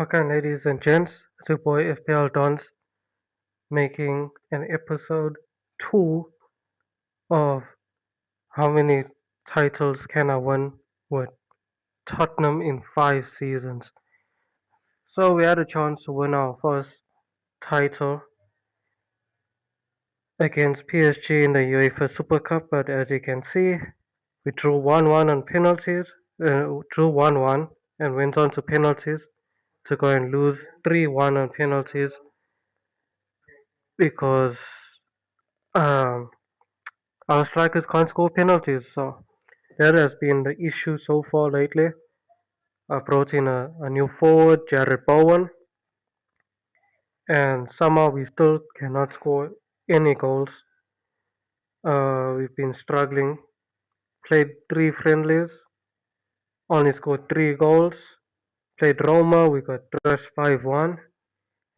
Okay, ladies and gents, it's your boy fpldonz making an episode 2 of how many titles can I win with Tottenham in 5 seasons. So we had a chance to win our first title against PSG in the UEFA Super Cup, but as you can see, we drew 1-1 on penalties, drew 1-1 and went on to penalties to go and lose 3-1 on penalties because um, our strikers can't score penalties, so that has been the issue so far lately. I brought in a new forward, Jared Bowen, and somehow we still cannot score any goals. We've been struggling. Played 3 friendlies, only scored 3 goals. Played Roma, we got thrashed 5-1,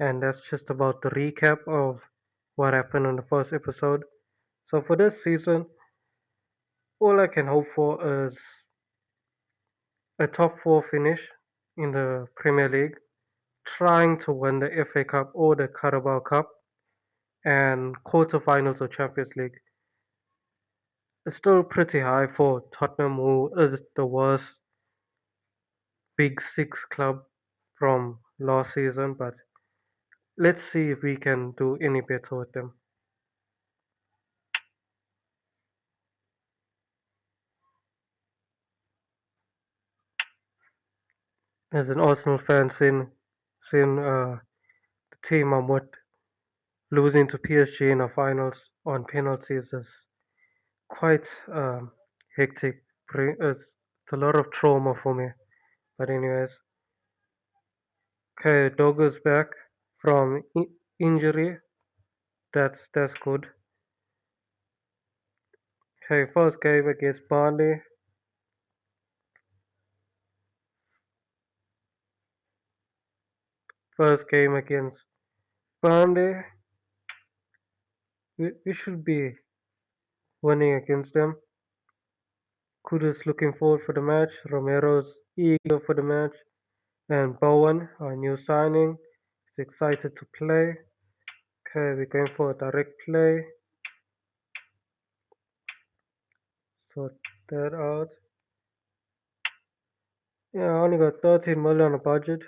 and that's just about the recap of what happened in the first episode. So for this season, all I can hope for is a top 4 finish in the Premier League, trying to win the FA Cup or the Carabao Cup, and quarterfinals of Champions League. It's still pretty high for Tottenham, who is the worst Big Six club from last season, but let's see if we can do any better with them. As an Arsenal fan, seeing the team I'm with losing to PSG in the finals on penalties is quite hectic. It's a lot of trauma for me. But anyways, okay, Dogo's back from injury. That's good. Okay, first game against Burnley. First game against Burnley. We should be winning against them. Kudus looking forward for the match. Romero's eager for the match. And Bowen, our new signing, is excited to play. Okay, we're going for a direct play. Sort that out. Yeah, I only got 13 million on a budget.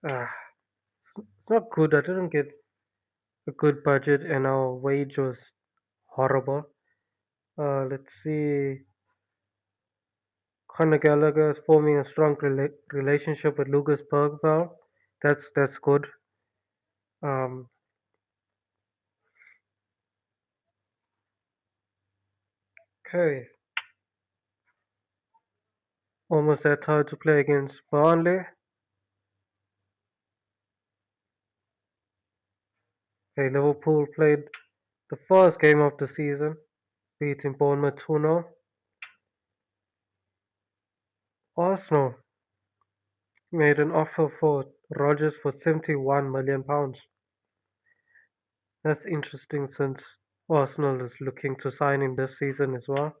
Ah, it's not good. I didn't get a good budget and our wage was horrible. Let's see. Conor Gallagher is forming a strong relationship with Lucas Bergvall. That's good. Um, okay, almost that time to play against Burnley. Okay, Liverpool played the first game of the season, beating Bournemouth 2-0. Arsenal made an offer for Rodgers for £71 million. That's interesting since Arsenal is looking to sign him this season as well.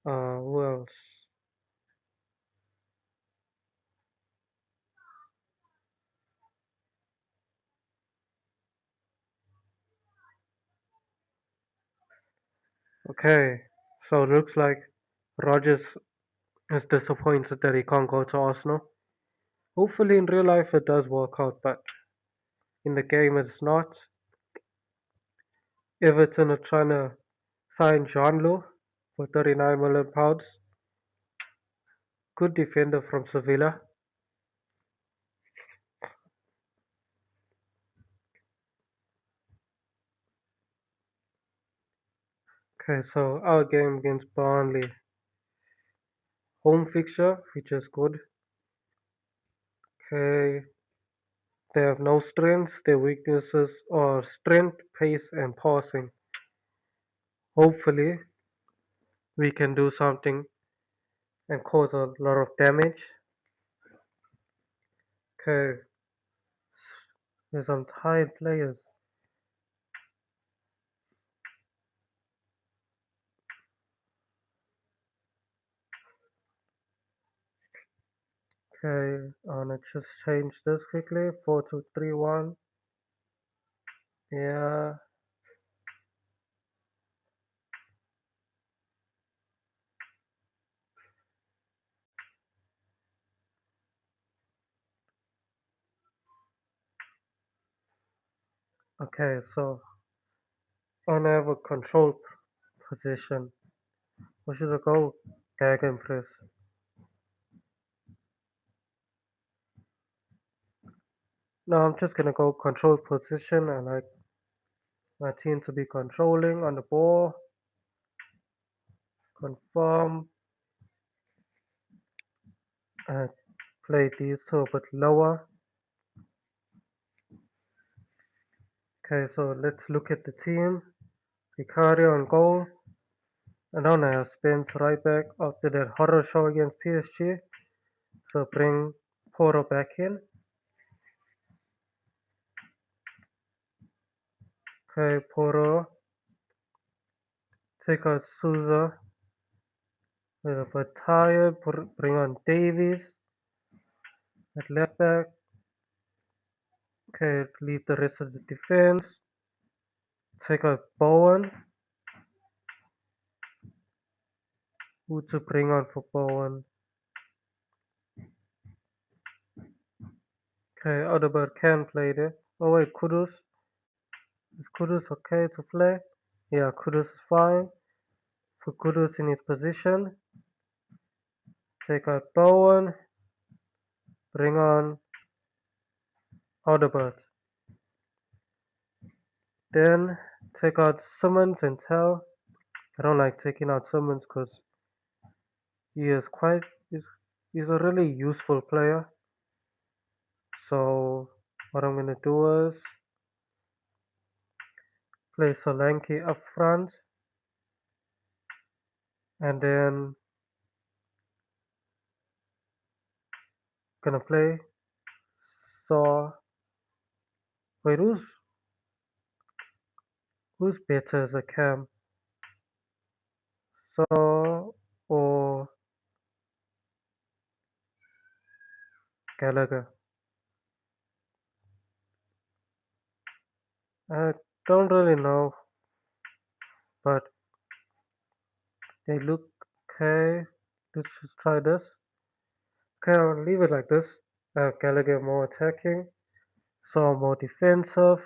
Who else? Okay, so it looks like Rodgers is disappointed that he can't go to Arsenal. Hopefully, in real life, it does work out, but in the game, it's not. Everton are trying to sign John Lowe for £39 million. Good defender from Sevilla. Okay, so our game against Burnley, home fixture, which is good. Okay, they have no strengths. Their weaknesses are strength, pace, and passing. Hopefully, we can do something and cause a lot of damage. Okay, there's some tired players. Okay, let's just change this quickly. 4-2-3-1. Yeah. Okay, so when I have a control position, where should I go? Gegenpress. No, I'm just gonna go control position. I like my team to be controlling on the ball. Confirm and play these two a bit lower. Okay, so let's look at the team. Vicario on goal. And then I have Spence right back after that horror show against PSG. So bring Porto back in. Okay, Porto. Take out Souza. With a bit tired. Bring on Davies at left back. Okay, leave the rest of the defense. Take out Bowen. Who to bring on for Bowen? Okay, Odegaard can play there. Oh wait, Kudus. Is Kudus okay to play? Yeah, Kudus is fine. Put Kudus in his position. Take out Bowen. Bring on Odegaard. Then take out Simmons and Tell. I don't like taking out Simmons because he is quite he's a really useful player. So what I'm gonna do is play Solanke up front and then gonna play Saw. Wait, who's better as a cam? Saw or Gallagher? I don't really know, but they look okay. Let's just try this. Okay, I'll leave it like this. Gallagher more attacking, Saw more defensive.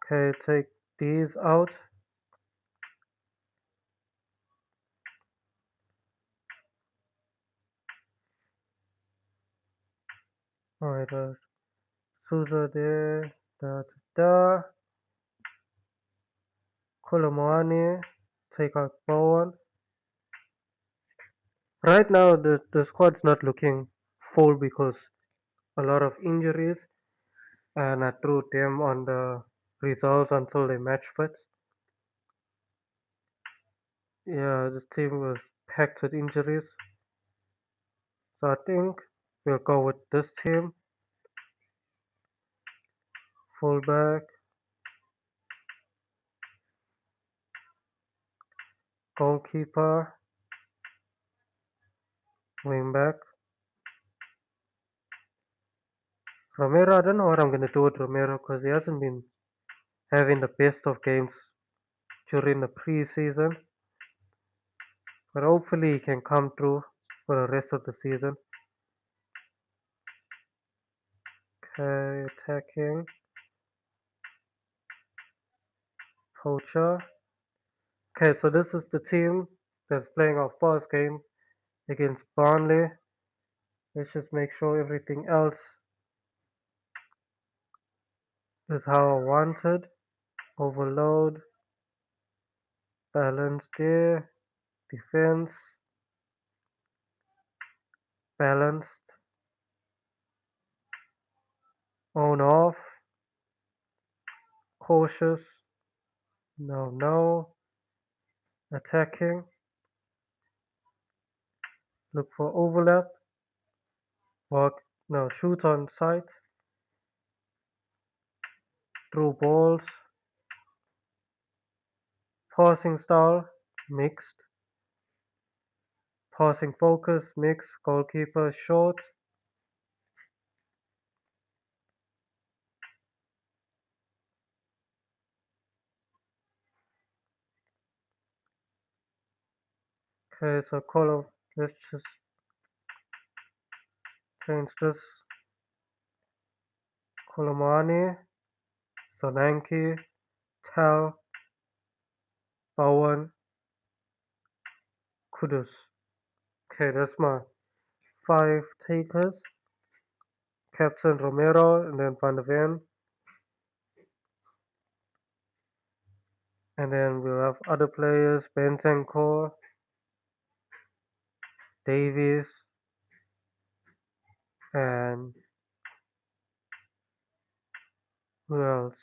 Okay, take these out. Alright, Souza there, da da da. Kolomoani, take out Bowen. Right now, the squad's not looking full because a lot of injuries, and I threw them on the results until they match fit. Yeah, this team was packed with injuries, so I think we'll go with this team. Fullback, goalkeeper, wingback. Romero, I don't know what I'm gonna do with Romero because he hasn't been having the best of games during the preseason. But hopefully he can come through for the rest of the season. Okay, attacking. Poacher. Okay, so this is the team that's playing our first game against Burnley. Let's just make sure everything else is how I wanted. Overload. Balance there. Defense. Balanced. On off. Cautious. No, no. Attacking. Look for overlap. Work. No, shoot on sight. Through balls. Passing style. Mixed. Passing focus, mix, goalkeeper, short. Okay, so let's just change this. Kolomani, Solanke, Tal, Bowen, Kudus. Okay, that's my 5 takers. Captain Romero, and then Van de Ven. And then we'll have other players, Bentancur, Davies, and who else?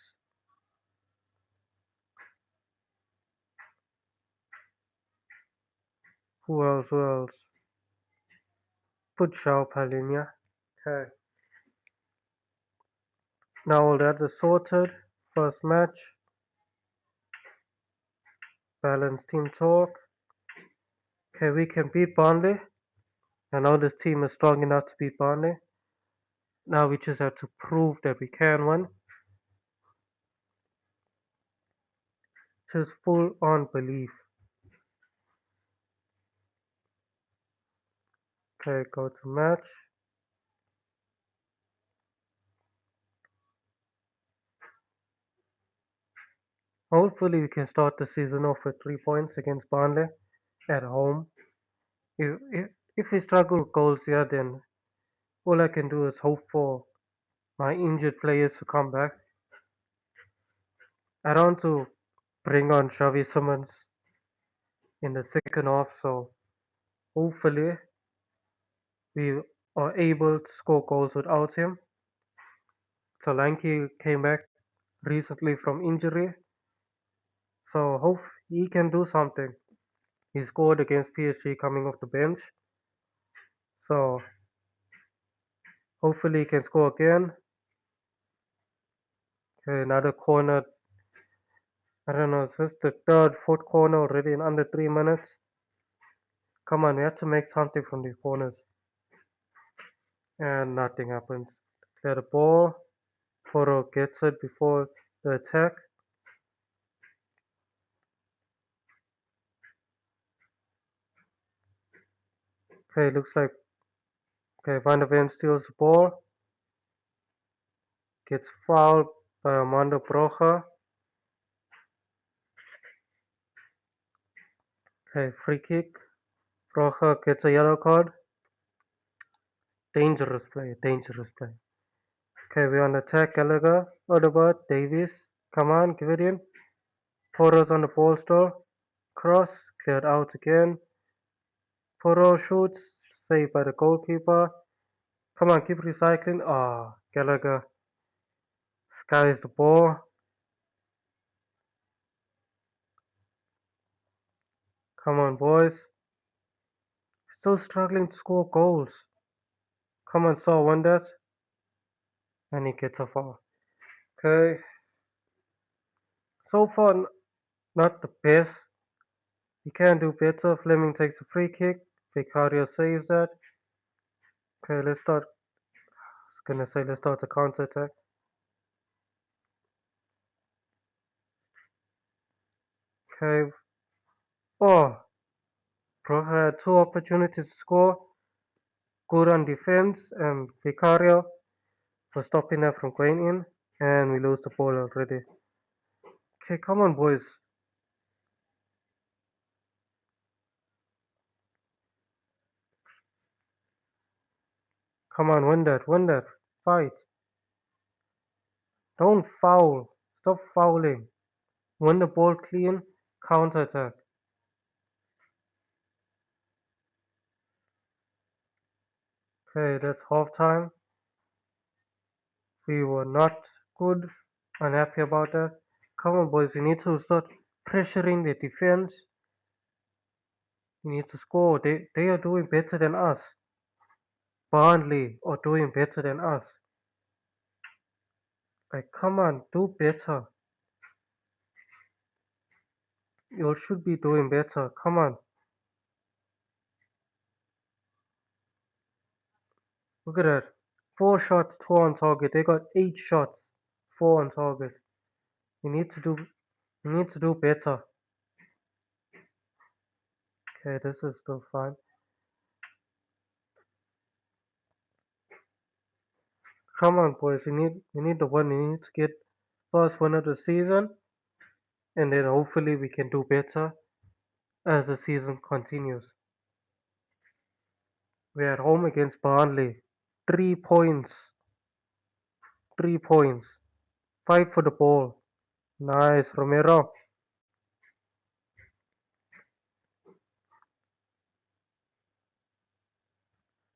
Who else? Put João Palhinha. Okay. Now all that is sorted. First match. Balanced team talk. Okay, we can beat Burnley. I know this team is strong enough to beat Burnley. Now we just have to prove that we can win. Just full on belief. Okay, go to match. Hopefully we can start the season off with 3 points against Burnley at home. If we struggle with goals here, then all I can do is hope for my injured players to come back. I don't want to bring on Xavi Simons in the second half, so hopefully we are able to score goals without him. Solanke came back recently from injury, so hope he can do something. He scored against PSG coming off the bench, so hopefully he can score again. Okay, another corner. I don't know, is this the third, fourth corner already in under 3 minutes? Come on, we have to make something from these corners. And nothing happens. Clear the ball. Foro gets it before the attack. Okay, looks like Van der Ven steals the ball. Gets fouled by Armando Broja. Okay, free kick. Broja gets a yellow card. Dangerous play, dangerous play. Okay, we're on attack. Gallagher, Odegaard, Davies. Come on, give it in. Porro's on the ball still. Cross, cleared out again. Porro shoots, saved by the goalkeeper. Come on, keep recycling. Ah, Gallagher skies the ball. Come on, boys. Still struggling to score goals. Come on, Saul won that. And he gets a foul. Okay. So far, not the best. He can do better. Fleming takes a free kick. Vicario saves that. Okay, let's start. I was gonna say let's start the counter attack. Okay. Oh, Bro had 2 opportunities to score. Good on defense, and Vicario for stopping that from going in. And we lose the ball already. Okay, come on, boys. Come on, win that, win that. Fight. Don't foul. Stop fouling. Win the ball clean. Counter attack. Okay, that's half time. We were not good. Unhappy about that. Come on, boys. We need to start pressuring the defense. We need to score. They are doing better than us. Burnley are doing better than us. Like, come on, do better. You should be doing better. Come on. Look at that. 4 shots, 2 on target. They got 8 shots, 4 on target. We need to do better. Okay, this is still fine. Come on, boys. We need the win. We need to get first win of the season, and then hopefully we can do better as the season continues. We're at home against Burnley. 3 points. 3 points. Fight for the ball. Nice, Romero.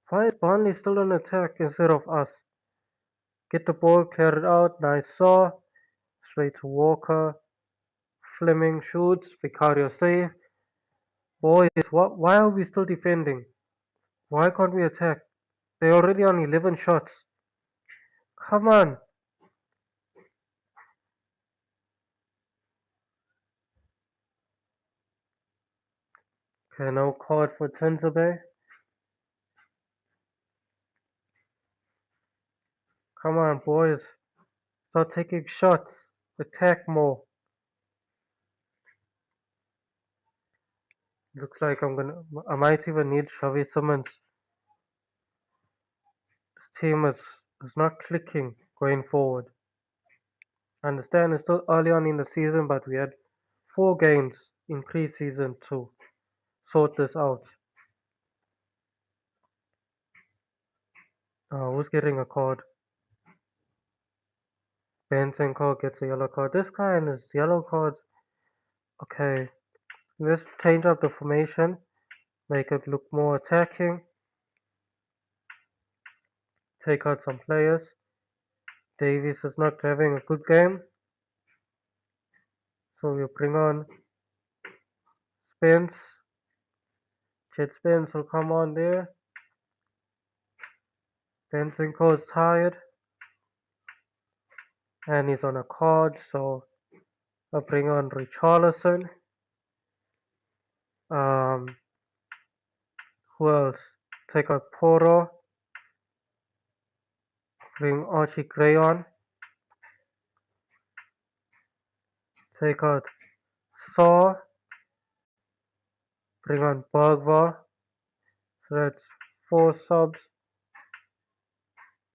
Why is Burnley still on attack instead of us? Get the ball, clear it out. Nice saw. Straight to Walker. Fleming shoots. Vicario save. Boys, why are we still defending? Why can't we attack? They're already on 11 shots. Come on. Okay, no card for Tenzabay. Come on, boys. Start taking shots. Attack more. Looks like I might even need Xavi Simmons. This team is not clicking going forward. I understand it's still early on in the season, but we had 4 games in pre-season to sort this out. Who's getting a card? Benzenko gets a yellow card. This guy and his yellow cards. Okay, let's change up the formation. Make it look more attacking. Take out some players. Davies is not having a good game. So we'll bring on Spence. Jet Spence will come on there. Benzenko is tired. And he's on a card, so I'll bring on Richarlison. Who else? Take out Poro. Bring Archie Gray on. Take out Saw. Bring on Bergvar. So that's 4 subs.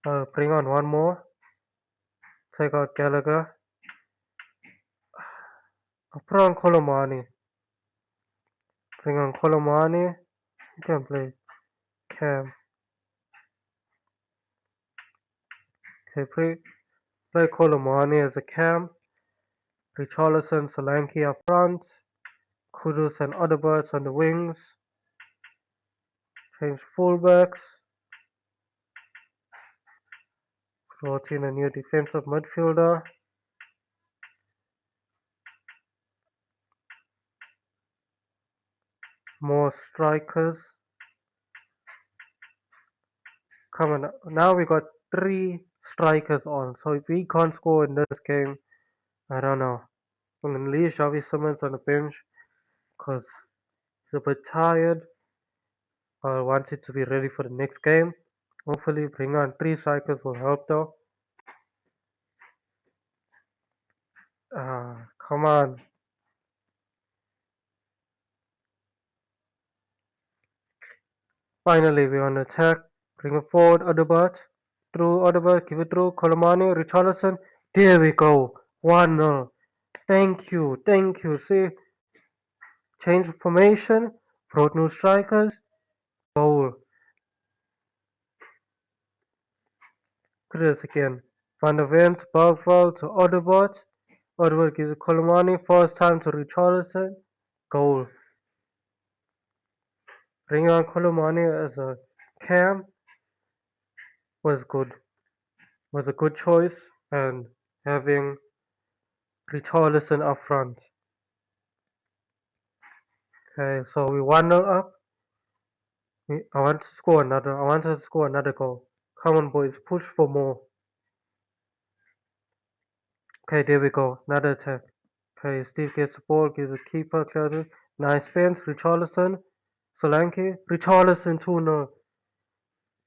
Bring on one more. Take out Gallagher. I'll put on Colomani. Bring on Colomani. You can play Cam. Okay, play Colomani as a Cam. Richarlison, Solanke up front. Kudus and Odegaard on the wings. Change fullbacks. Brought in a new defensive midfielder. More strikers. Come on, now we got 3 strikers on. So if we can't score in this game, I don't know. I'm gonna leave Xavi Simmons on the bench because he's a bit tired. I want it to be ready for the next game. Hopefully bring on 3 strikers will help though. Come on. Finally, we're on attack. Bring it forward, Odegaard. Through Odegaard, give it through. Colomani, Richarlison. There we go. 1-0. Thank you. See, change formation. Brought new strikers. Goal. Look at this again. Van der Vent, Bergval to Odegaard. Odegaard gives it Colomani. First time to Richarlison. Goal. Bringing on Colomani as a cam was good. Was a good choice, and having Richarlison up front. Okay, so we 1-0 up. I want to score another goal. Come on, boys, push for more. Okay, there we go. Another attack. Okay, Steve gets the ball, gives the keeper, clears it. Nice spins. Richarlison. Solanke. Richarlison 2-0.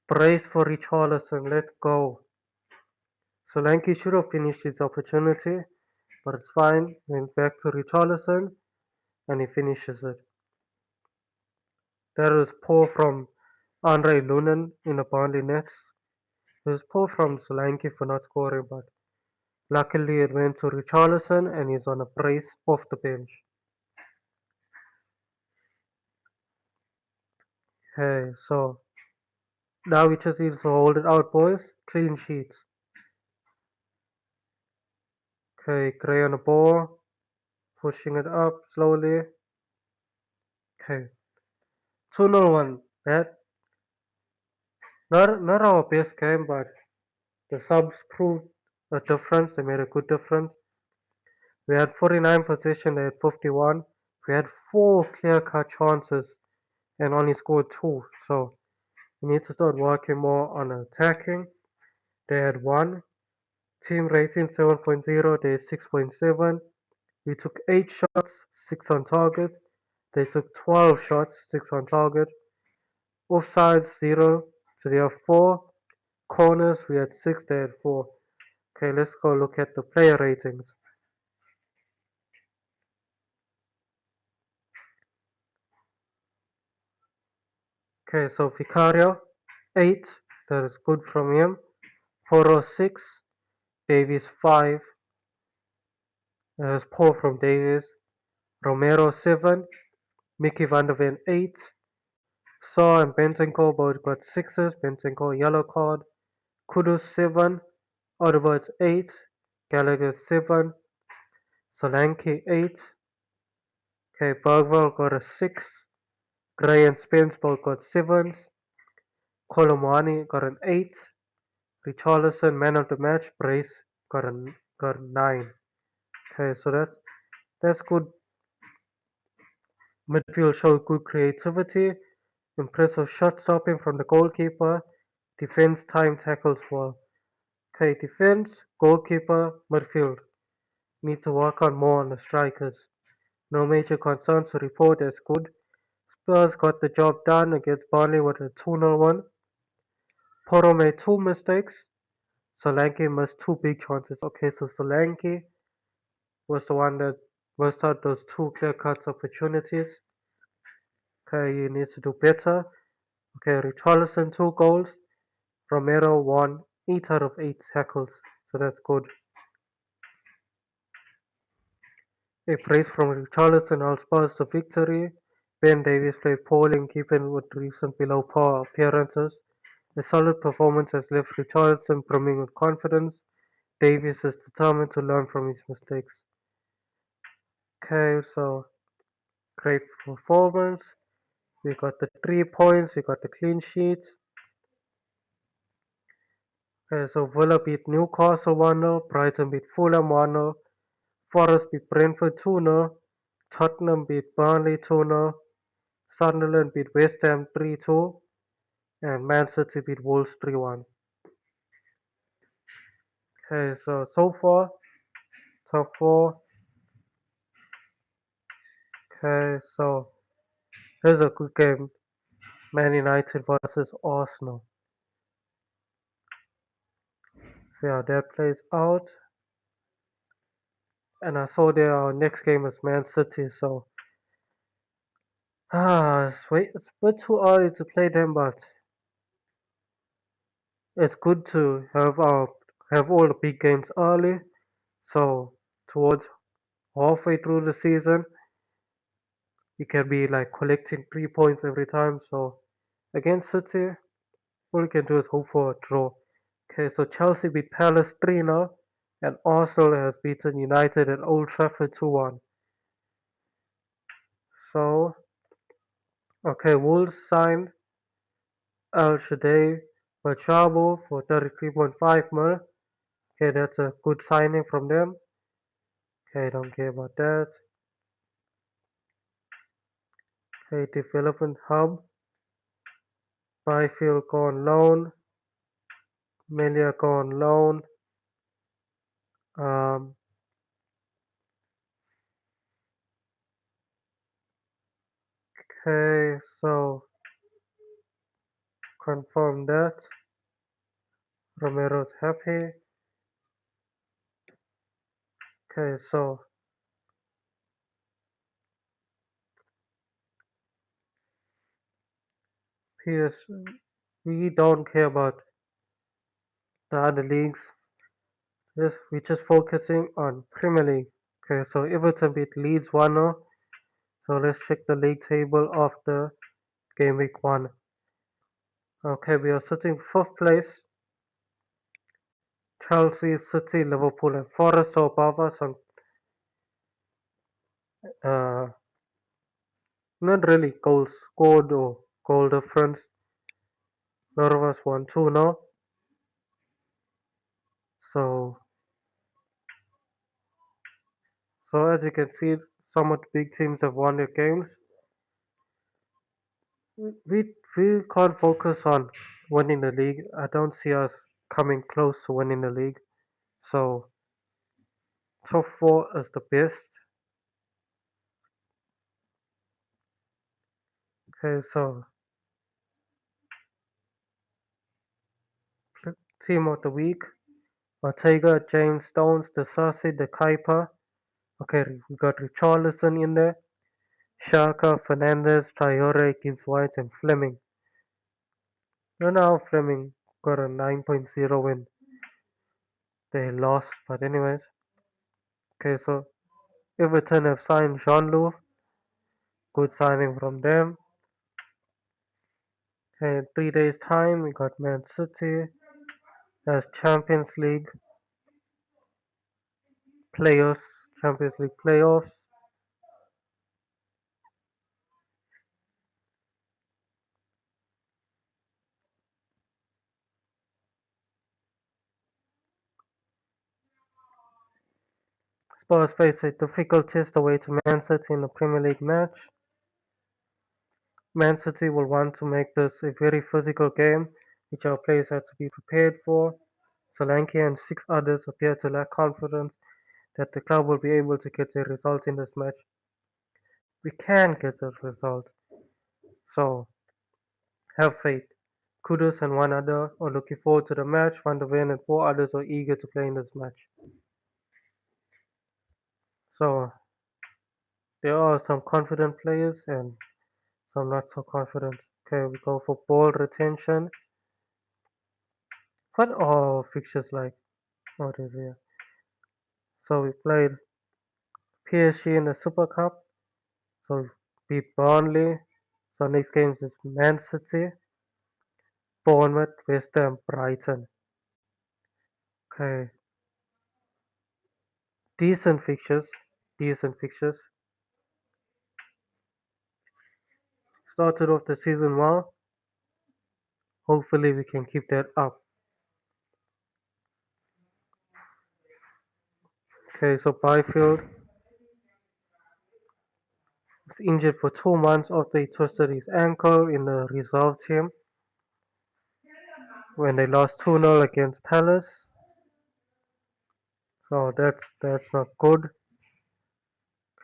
Praise for Richarlison. Let's go. Solanke should have finished his opportunity, but it's fine. Went back to Richarlison, and he finishes it. That was poor from Andre Lunin in the Burnley nets. It was poor from Solanke for not scoring, but luckily it went to Richarlison, and he's on a brace off the bench. Okay, so now we just need to hold it out, boys. Clean sheets. Okay, Gray on the ball, pushing it up slowly. Okay, 2-0 one. That not our best game, but the subs proved a difference. They made a good difference. We had 49 possession, they had 51. We had 4 clear-cut chances and only scored 2. So we need to start working more on attacking. They had 1. Team rating 7.0, they had 6.7. We took 8 shots, 6 on target. They took 12 shots, 6 on target. Offsides 0, so they have 4. Corners we had 6, they had 4. Okay, let's go look at the player ratings. Okay, so Vicario 8, that is good from him. Poro 6, Davies 5, that is poor from Davies. Romero 7, Mickey van der Ven 8. Saw and Bentancur both got 6s. Bentancur yellow card. Kudus 7, Odovert 8, Gallagher 7, Solanke 8. Okay, Bergville got a 6. Gray and Spence both got 7s. Colomani got an 8. Richarlison, man of the match. Brace got a 9. Okay, so that's good. Midfield showed good creativity. Impressive shot stopping from the goalkeeper. Defense time tackles well. Okay, defense, goalkeeper, midfield. Need to work on more on the strikers. No major concerns to report as good. Spurs got the job done against Burnley with a 2-0 win. Porto made 2 mistakes. Solanke missed 2 big chances. Okay, so Solanke was the one that missed out those 2 clear-cut opportunities. Okay, he needs to do better. Okay, Richarlison 2 goals. Romero 1, 8 out of 8 tackles. So that's good. A praise from Richarlison all Spurs the victory. Ben Davies played poorly keeping with recent below par appearances. A solid performance has left Richarlison brimming with confidence. Davies is determined to learn from his mistakes. Okay, so great performance. We got the 3 points, we got the clean sheet. Okay, so Villa beat Newcastle 1-0, Brighton beat Fulham 1-0, Forest beat Brentford 2-0, Tottenham beat Burnley 2-0, Sunderland beat West Ham 3-2, and Man City beat Wolves 3-1. Okay, so far, top 4. Okay, so here's a good game. Man United versus Arsenal. See how that plays out. And I saw their next game is Man City, so it's a bit too early to play them, but it's good to have all the big games early. So towards halfway through the season, you can be like collecting 3 points every time. So against City, all you can do is hope for a draw. Okay, so Chelsea beat Palace 3-0, and Arsenal has beaten United at Old Trafford 2-1. So, okay, Wolves signed Al Shadei Machabo for 33.5 mil. Okay, that's a good signing from them. Okay, don't care about that. Okay, development hub. Byfield go on loan. Melia go on loan. Um, okay, so confirm that. Romero's happy. Okay, so PS, we don't care about the other leagues. Yes, we're just focusing on Premier League. Okay, so Everton beat Leeds 1-0. So let's check the league table of the game week 1. Okay, we are sitting 4th place. Chelsea, City, Liverpool, and Forest are above us on uh, not really goals scored or goal difference. None of us won 2-0. So, so as you can see, some of the big teams have won their games. We can't focus on winning the league. I don't see us coming close to winning the league. So top 4 is the best. Okay, so team of the week: Ortega, James, Stones, the Sassy, the Kuiper. Okay, we got Richarlison in there. Shaka, Fernandez, Traore, Gibbs White, and Fleming. Don't know how Fleming got a 9.0 win. They lost, but anyways. Okay, so Everton have signed Jean-Loup. Good signing from them. Okay, in 3 days time we got Man City as Champions League players, Champions League playoffs. Spurs face a difficult test away to Man City in the Premier League match. Man City will want to make this a very physical game, which our players have to be prepared for. Solanke and 6 others appear to lack confidence that the club will be able to get a result in this match. We can get a result, so have faith. Kudus and one other are looking forward to the match. Van der Ven and 4 others are eager to play in this match. So there are some confident players and some not so confident. Okay, we go for ball retention. What are fixtures like? What is here? So we played PSG in the Super Cup. So we beat Burnley. So next games is Man City, Bournemouth, West Ham, Brighton. Okay, decent fixtures. Decent fixtures. Started off the season well. Hopefully we can keep that up. Okay, so Byfield was injured for 2 months after he twisted his ankle in the reserve team when they lost 2-0 against Palace. So that's not good.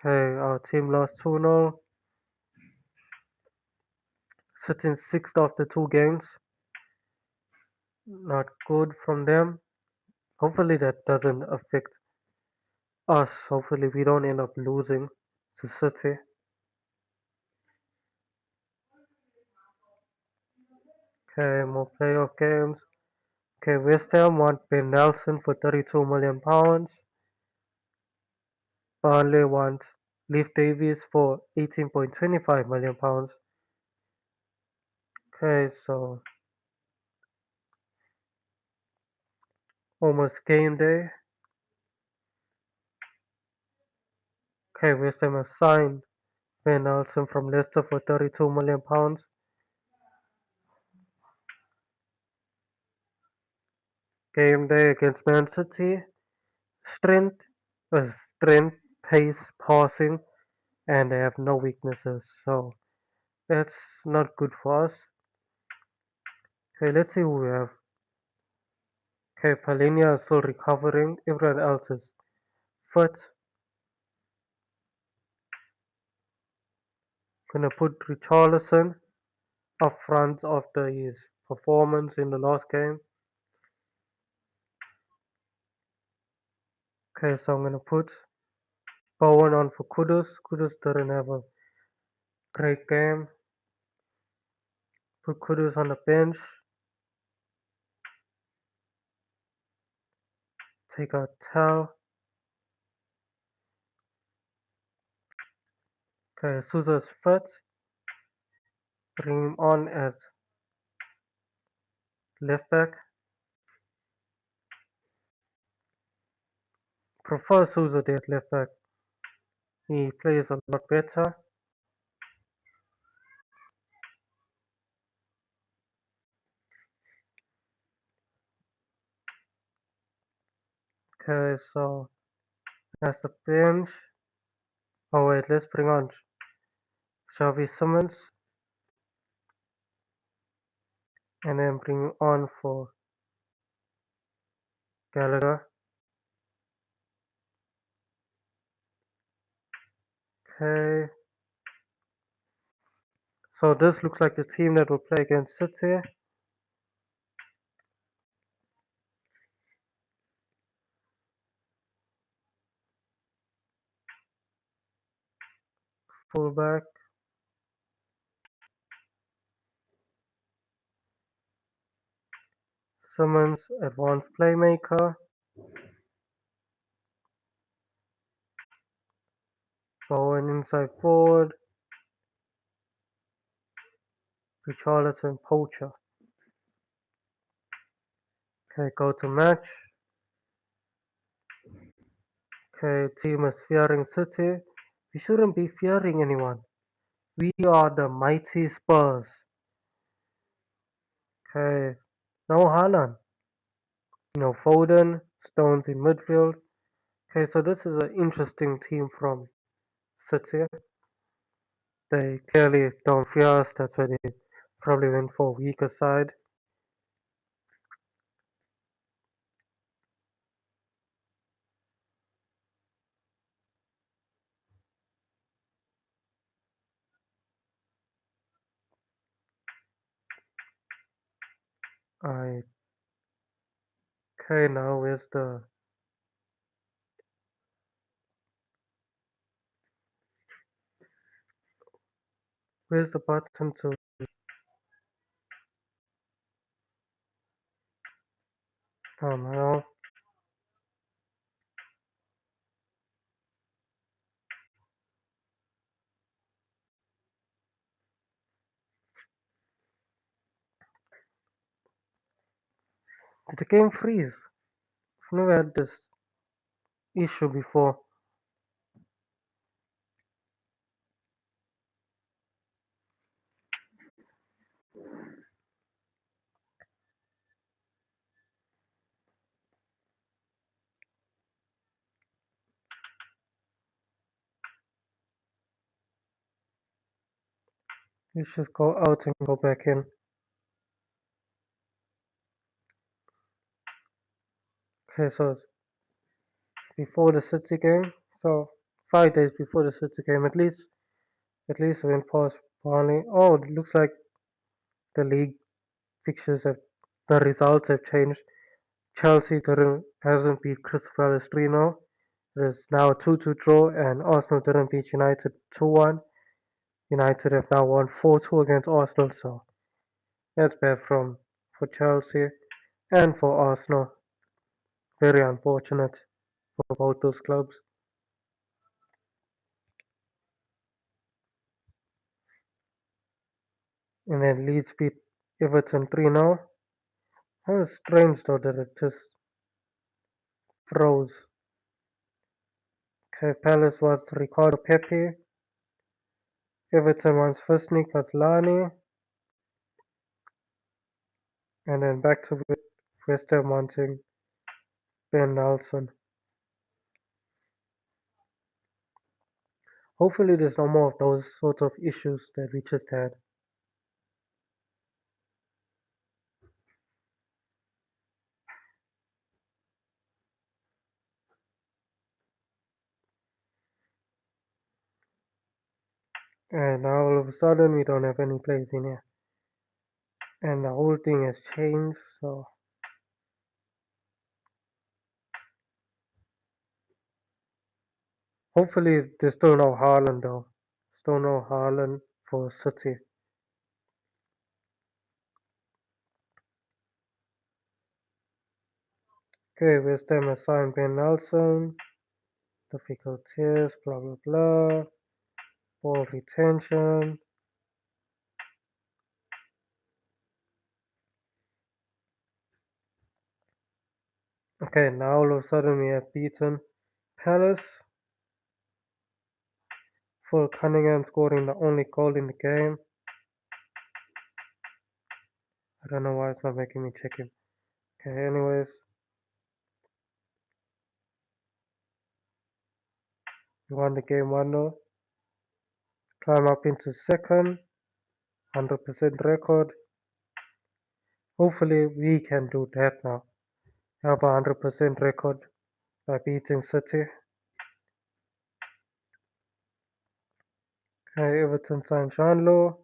Okay, our team lost 2-0. Sitting 6th after 2 games. Not good from them. Hopefully that doesn't affect us. Hopefully we don't end up losing to City. Okay, more playoff games. Okay, West Ham want Ben Nelson for £32 million. Burnley want Leif Davies for £18.25 million. Okay, so almost game day. Okay, West Ham has signed Ben Nelson from Leicester for £32 million. Game day against Man City. Strength, strength, pace, passing, and they have no weaknesses. So that's not good for us. Okay, let's see who we have. Okay, Palhinha is still recovering. Everyone else is fit. Gonna put Richarlison up front after his performance in the last game. Okay, so I'm gonna put Bowen on for Kudus. Kudus didn't have a great game. Put Kudus on the bench. Take out Tal. Okay, Sousa's fit. Bring him on at left back. Prefer Sousa there at left back. He plays a lot better. Okay, so that's the bench. Oh wait, let's bring on Xavi Simmons. And then bring on for Gallagher. Okay. So this looks like the team that will play against City. Fullback. Simmons, advanced playmaker. Bowen inside forward. Richarlison poacher. Okay, go to match. Okay, team is fearing City. We shouldn't be fearing anyone. We are the mighty Spurs. Okay, no Haaland. No Foden. Stones in midfield. Okay, so this is an interesting team from City. They clearly don't fear us. That's why they probably went for a weaker side. I Okay, now where's the button to now? Did the game freeze? I've never had this issue before. Let's just go out and go back in. Okay, so it's before the City game. So 5 days before the City game, at least we went past Barney. Oh, it looks like the league fixtures the results have changed. Chelsea hasn't beat Crystal Palace 3-0. It is now a 2-2 draw, and Arsenal didn't beat United 2-1. United have now won 4-2 against Arsenal, so that's bad for Chelsea and for Arsenal. Very unfortunate for both those clubs. And then Leeds beat Everton 3-0. That was strange though that it just froze. Okay, Palace was Ricardo Pepe. Everton wants Fusnik Aslani. And then back to West Ham wanting Ben Nelson. Hopefully there's no more of those sorts of issues that we just had. And now all of a sudden we don't have any players in here. and the whole thing has changed. So hopefully there's still no Haaland though. Still no Haaland for City. Okay, West Ham assigned Ben Nelson. Difficulties, blah blah blah. Ball retention. Okay, now all of a sudden we have beaten Palace. For Cunningham scoring the only goal in the game. I don't know why it's not making me check it. Okay, anyways. We won the game 1-0. Climb up into second. 100% record. Hopefully we can do that now. Have a 100% record by beating City. Okay, Everton signed Shanlo.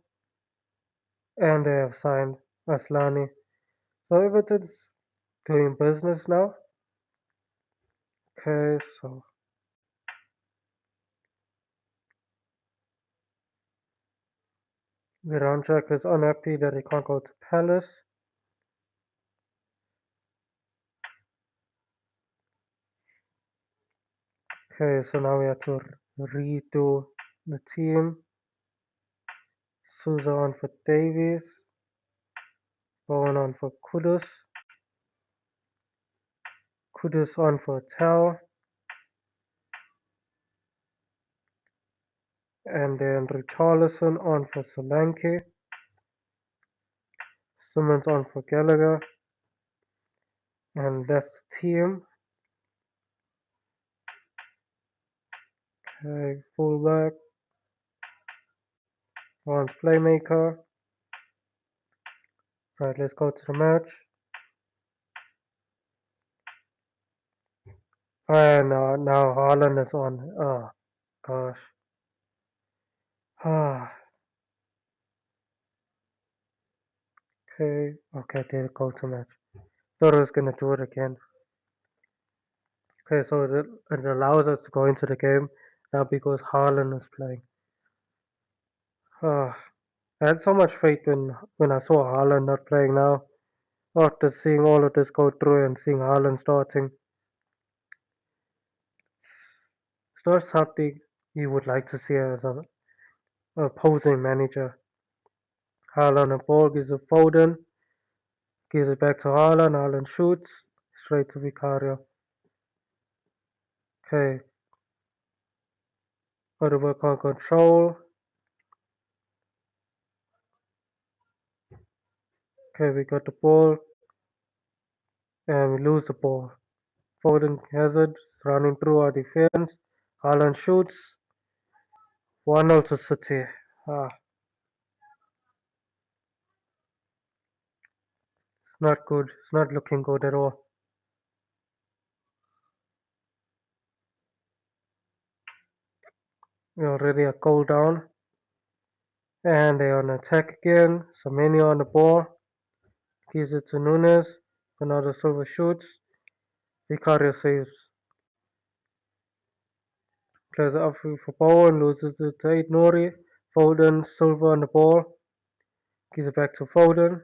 And they have signed Aslani. So Everton's doing business now. Okay, so Viranchak is unhappy that he can't go to Palace. Okay, so now we have to redo the team. Souza on for Davies. Bowen on for Kudus. Kudus on for Tell. And then Richarlison on for Solanke. Simmons on for Gallagher. And that's the team. Okay, fullback. One's playmaker. Right, let's go to the match. And now Haaland is on. Oh, gosh. Ah. Okay, did go to match. Thought I was gonna do it again. Okay, so it allows us to go into the game now because Haaland is playing. I had so much faith when I saw Haaland not playing now. After seeing all of this go through and seeing Haaland starting, it's not something you would like to see as an opposing manager. Haaland a ball, gives a Foden, gives it back to Haaland, Haaland shoots, straight to Vicario. Okay, got to work on control. Okay, we got the ball, and we lose the ball. Foden Hazard running through our defense. Haaland shoots. 1-0 to City. It's not good. It's not looking good at all. We're already a goal down. And they're on attack again. Semenyo on the ball. Gives it to Nunes. Bernardo Silva shoots. Vicario saves. Plays it up for Bowen. Loses it to Nori. Foden, Silva on the ball. Gives it back to Foden.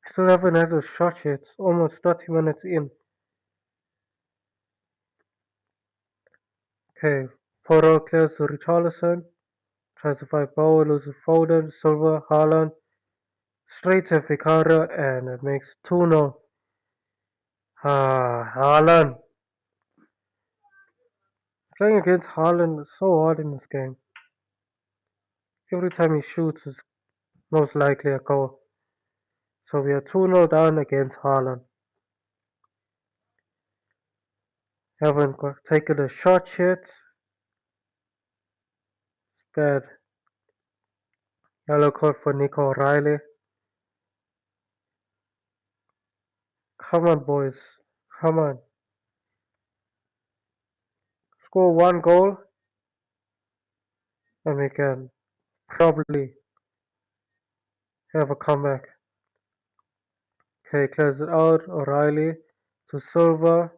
Still haven't had a shot yet. It's almost 30 minutes in. Okay, Porto clears to Richarlison. Tries to fight Bowen, loses Foden, Silva, Haaland. Straight to Vicario, and it makes 2-0. Haaland. Playing against Haaland is so hard in this game. Every time he shoots is most likely a goal. So we are 2-0 down against Haaland. Haven't taken a shot yet. It's bad. Yellow card for Nico O'Reilly. Come on, boys. Come on. Score one goal and we can probably have a comeback. Okay, clears it out. O'Reilly to Silva,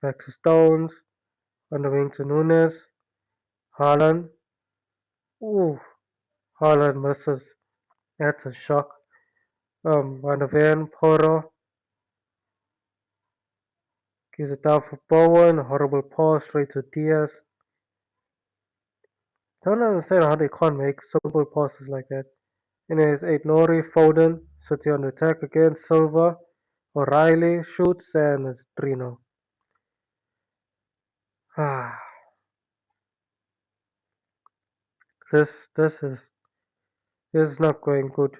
back to Stones, on the wing to Nunes. Haaland. Ooh, Haaland misses. That's a shock. Van der Ven, Porro, gives it down for Bowen. Horrible pass straight to Diaz. Don't understand how they can't make simple passes like that. Anyways, 8 Nori, Foden, City on the attack again. Silva, O'Reilly shoots, and it's 3-0. Ah, this is not going good.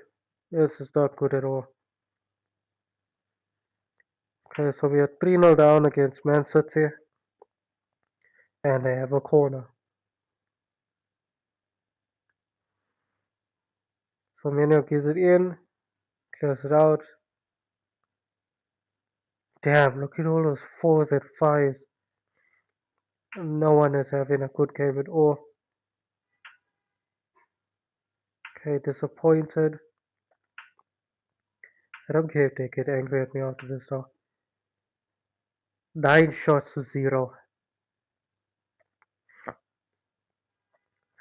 This is not good at all. Okay, so we are 3-0 down against Man City, and they have a corner. So Mino gives it in, clears it out. Damn, look at all those 4s and 5s. No one is having a good game at all. Okay, disappointed. I don't care if they get angry at me after this though. 9 shots to 0.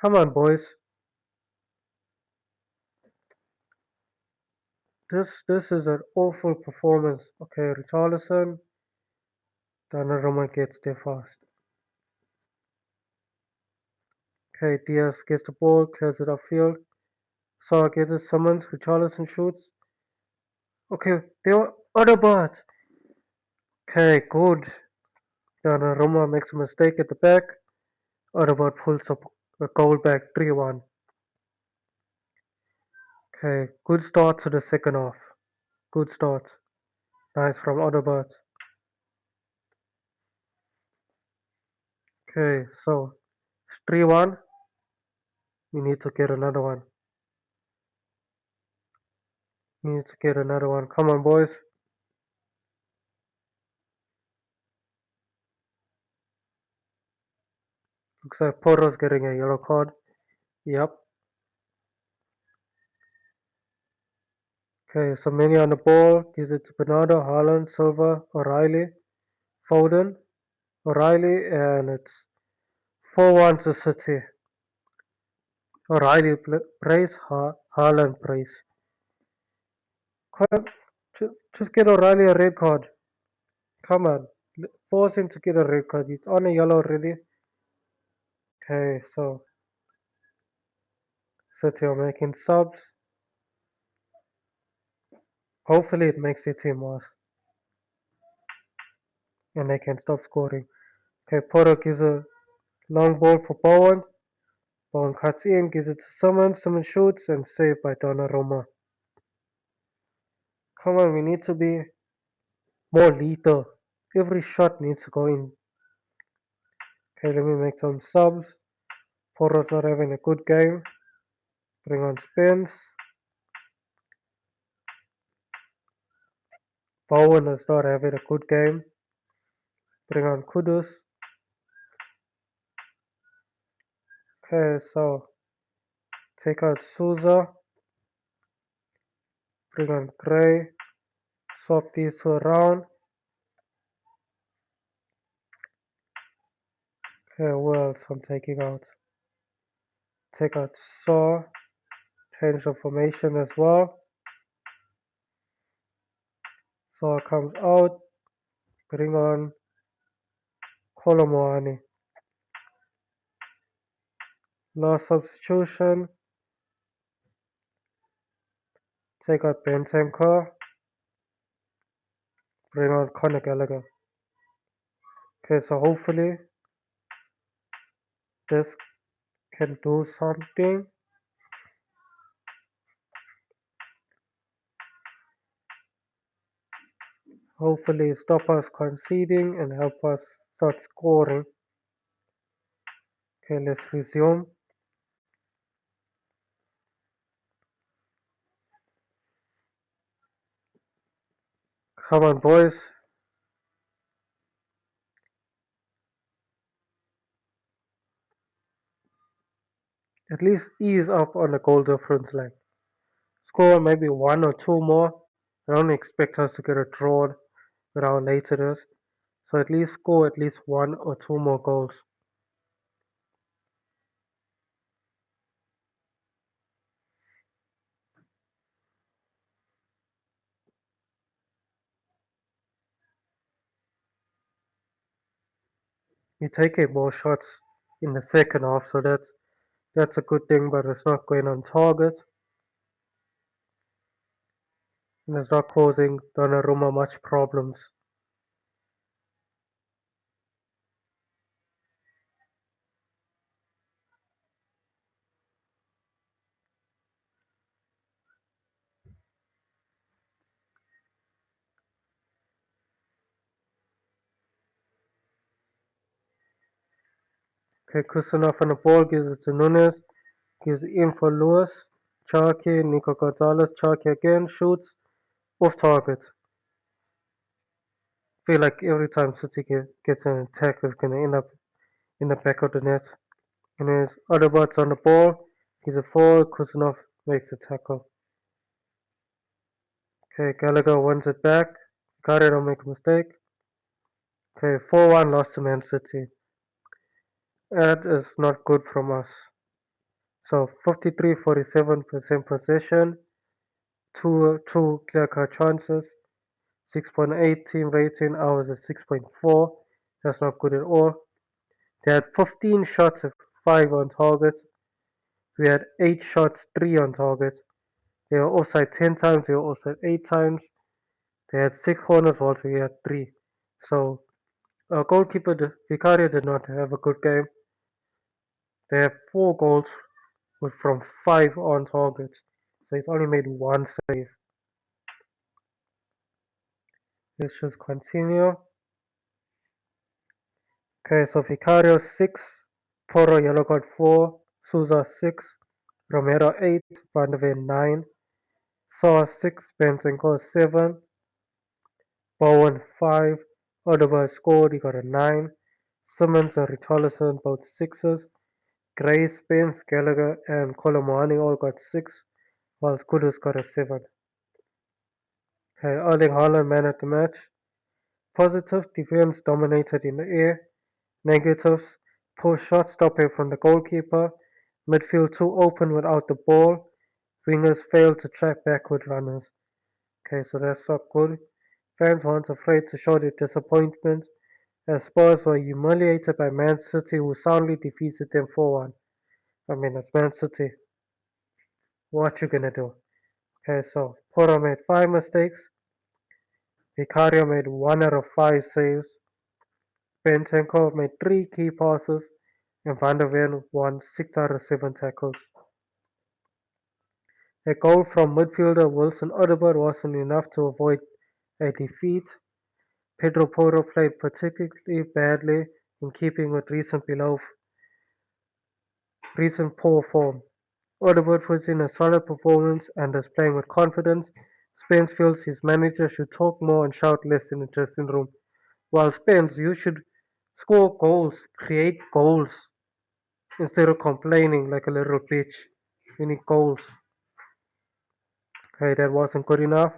Come on, boys. This is an awful performance. Okay, Richarlison. Donnarumma gets there fast. Okay, Diaz gets the ball, clears it upfield. Saw gets a summons. Richarlison shoots. Okay, they are other birds. Okay, good. Donnarumma makes a mistake at the back. Odegaard pulls up a goal back 3-1. Okay, good start to the second half. Good start. Nice from Odegaard. Okay, so it's 3-1. We need to get another one. We need to get another one. Come on, boys. Looks like Porro's getting a yellow card. Yep. Okay, so many on the ball. Gives it to Bernardo, Haaland, Silva, O'Reilly, Foden, O'Reilly, and it's 4-1 to City. O'Reilly praise, Haaland praise. Just get O'Reilly a red card. Come on. Force him to get a red card. He's on a yellow already. Okay, so City are making subs. Hopefully it makes their team worse. And they can stop scoring. Okay, Porro gives a long ball for Bowen. Bowen cuts in, gives it to Simmons. Simmons shoots and saved by Donnarumma. Come on, we need to be more lethal. Every shot needs to go in. Okay, let me make some subs. Porro's not having a good game. Bring on Spence. Bowen is not having a good game. Bring on Kudus. Okay, so take out Souza. Bring on Gray. Swap these two around. Okay, who else I'm taking out? Take out Saw. Change the formation as well. Saw comes out. Bring on Kolomoani. Last substitution. Take out Bentancur. Bring on Conor Gallagher. Okay, so hopefully this can do something. Hopefully stop us conceding and help us start scoring. Okay, let's resume. Come on, boys. At least ease up on the goal difference, like score maybe one or two more. I don't expect us to get a draw with how late it is. So at least score at least one or two more goals. We take more shots in the second half, so that's a good thing, but it's not going on target and it's not causing Donnarumma much problems. Okay, Kusanov on the ball gives it to Nunes, gives it in for Lewis, Charky, Nico Gonzalez, Charky again, shoots, off target. Feel like every time City gets an attack, it's going to end up in the back of the net. Anyways, Odegaard's on the ball. He's a forward. Kusanov makes the tackle. Okay, Gallagher wins it back. Vicario don't make a mistake. Okay, 4-1 loss to Man City. That is not good from us. So 53-47% possession, two clear-cut chances, 6.8 team rating. Ours is 6.4. That's not good at all. They had 15 shots of 5 on target. We had 8 shots, 3 on target. They were offside 10 times, they were offside 8 times. They had 6 corners, whilst we had 3. So, our goalkeeper, Vicario, did not have a good game. They have 4 goals from 5 on target. So, he's only made 1 save. Let's just continue. Okay, so Vicario 6, Porro yellow card 4, Souza 6, Romero 8, Van der Ven 9, Saw 6, Bentancur 7, Bowen 5, Odegaard scored, he got a 9, Simmons and Richarlison both 6s, Gray, Spence, Gallagher and Colomani all got 6, whilst Kudus got a 7. Okay, Erling Haaland man at the match. Positive, defense dominated in the air. Negatives, poor shot stopping from the goalkeeper. Midfield too open without the ball. Wingers failed to track backward runners. Okay, so that's not good. Fans weren't afraid to show their disappointment as Spurs were humiliated by Man City, who soundly defeated them 4-1. I mean, it's Man City. What you gonna do? Okay, so Porro made 5 mistakes. Vicario made 1 out of 5 saves. Bentancur made 3 key passes. And Van der Ven won 6 out of 7 tackles. A goal from midfielder Wilson Odegaard wasn't enough to avoid a defeat. Pedro Porro played particularly badly in keeping with recent poor form. Odegaard puts in a solid performance and is playing with confidence. Spence feels his manager should talk more and shout less in the dressing room. While Spence, you should score goals, create goals, instead of complaining like a little bitch. You need goals. Okay, that wasn't good enough.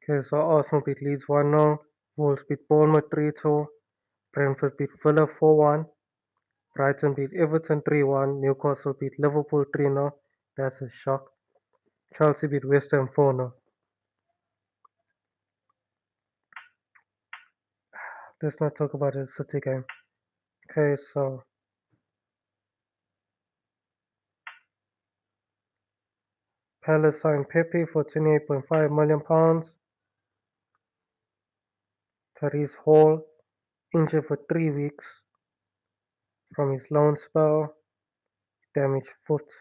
Okay, so Arsenal beat Leeds 1-0, Wolves beat Bournemouth 3-2, Brentford beat Villa 4-1, Brighton beat Everton 3-1, Newcastle beat Liverpool 3-0. That's a shock. Chelsea beat West Ham 4-0. let's not talk about the City game. Okay, so Palace signed Pepe for £28.5 million. Therese Hall injured for 3 weeks from his loan spell, damaged foot.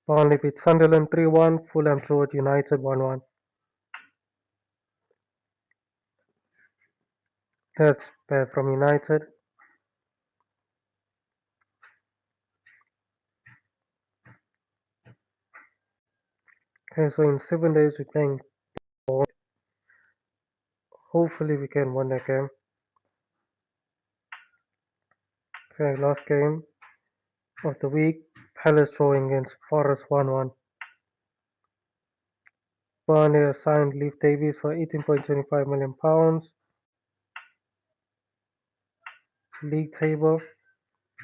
Burnley beat Sunderland 3-1, Fulham drew at United 1-1. That's bad from United. Okay, so in 7 days we're playing Bournemouth. Hopefully we can win that game. Okay, last game of the week, Palace drawing against Forest 1-1. Burnley signed Leif Davies for £18.25 million. League table,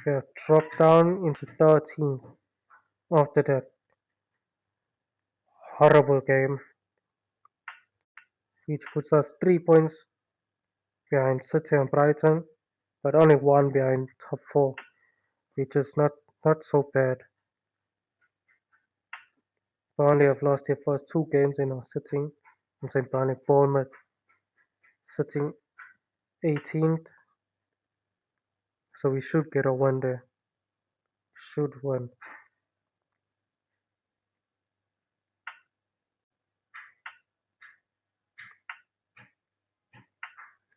they have dropped down into 13th after that horrible game, which puts us 3 points behind City and Brighton, but only 1 behind top 4, which is not so bad. Burnley have lost their first 2 games and are sitting, I'm saying Burnley, Bournemouth sitting 18th, so we should get a win there. Should win.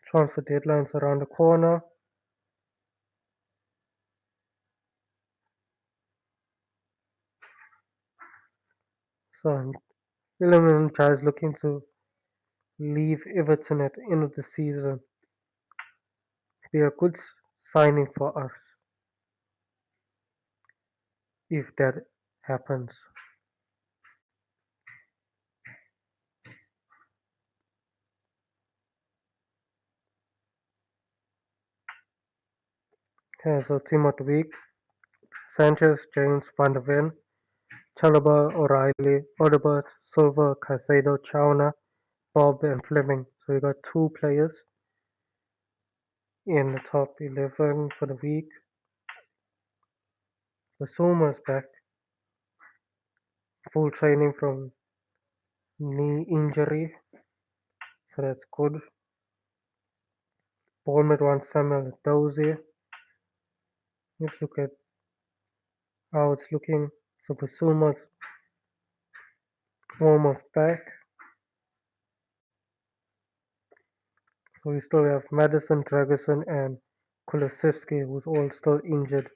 Transfer deadline's around the corner. So Illuminati is looking to leave Everton at the end of the season. Be a good signing for us if that happens. Okay, so team of the week: Sanchez, James, Van der Ven, Chalobah, O'Reilly, Odobert, Silva, Caicedo, Chauner, Bob, and Fleming. So we got 2 players in the top 11 for the week. Basuma's back, full training from knee injury, so that's good. Bournemouth wants Samuel Dozie. Let's look at how it's looking. So Basuma's almost back. So we still have Madison, Dragosin, and Kulusevski, who's all still injured.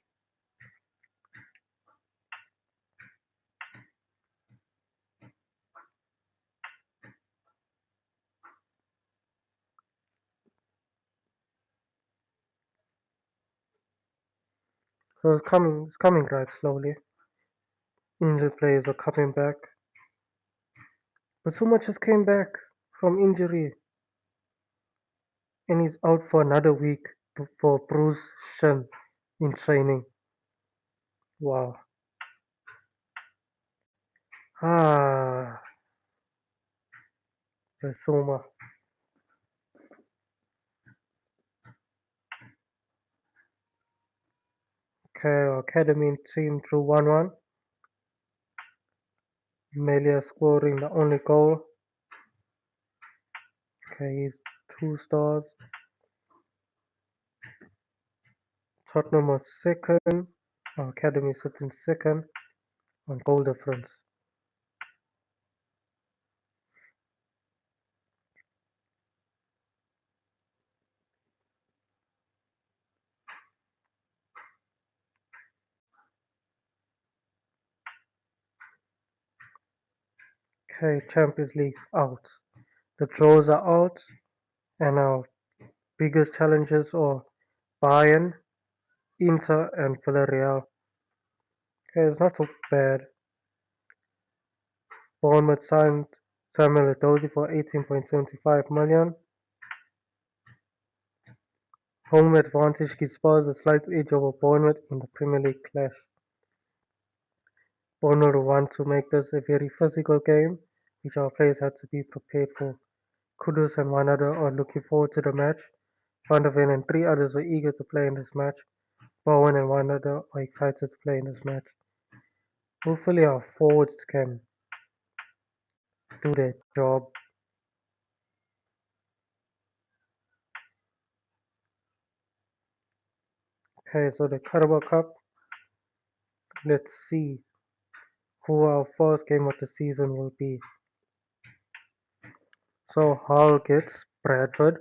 So it's coming right slowly. Injured players are coming back. Basuma just came back from injury, and he's out for another week for bruised shin in training. Wow. Basuma. Okay, our academy team drew 1-1. Melia scoring the only goal. Okay, he's 2 stars. Tottenham was second. Our academy sitting second on goal difference. Okay, Champions League's out. The draws are out, and our biggest challenges are Bayern, Inter, and Villarreal. Okay, it's not so bad. Bournemouth signed Samuel Eto'o for £18.75 million. Home advantage gives Spurs a slight edge over Bournemouth in the Premier League clash. Bournemouth want to make this a very physical game, Each of our players had to be prepared for Kudus and one other are looking forward to the match. Van der Ven and three others are eager to play in this match. Bowen and one other are excited to play in this match. Hopefully our forwards can do their job. Okay, so the Carabao Cup. Let's see who our first game of the season will be. So Hull gets Bradford,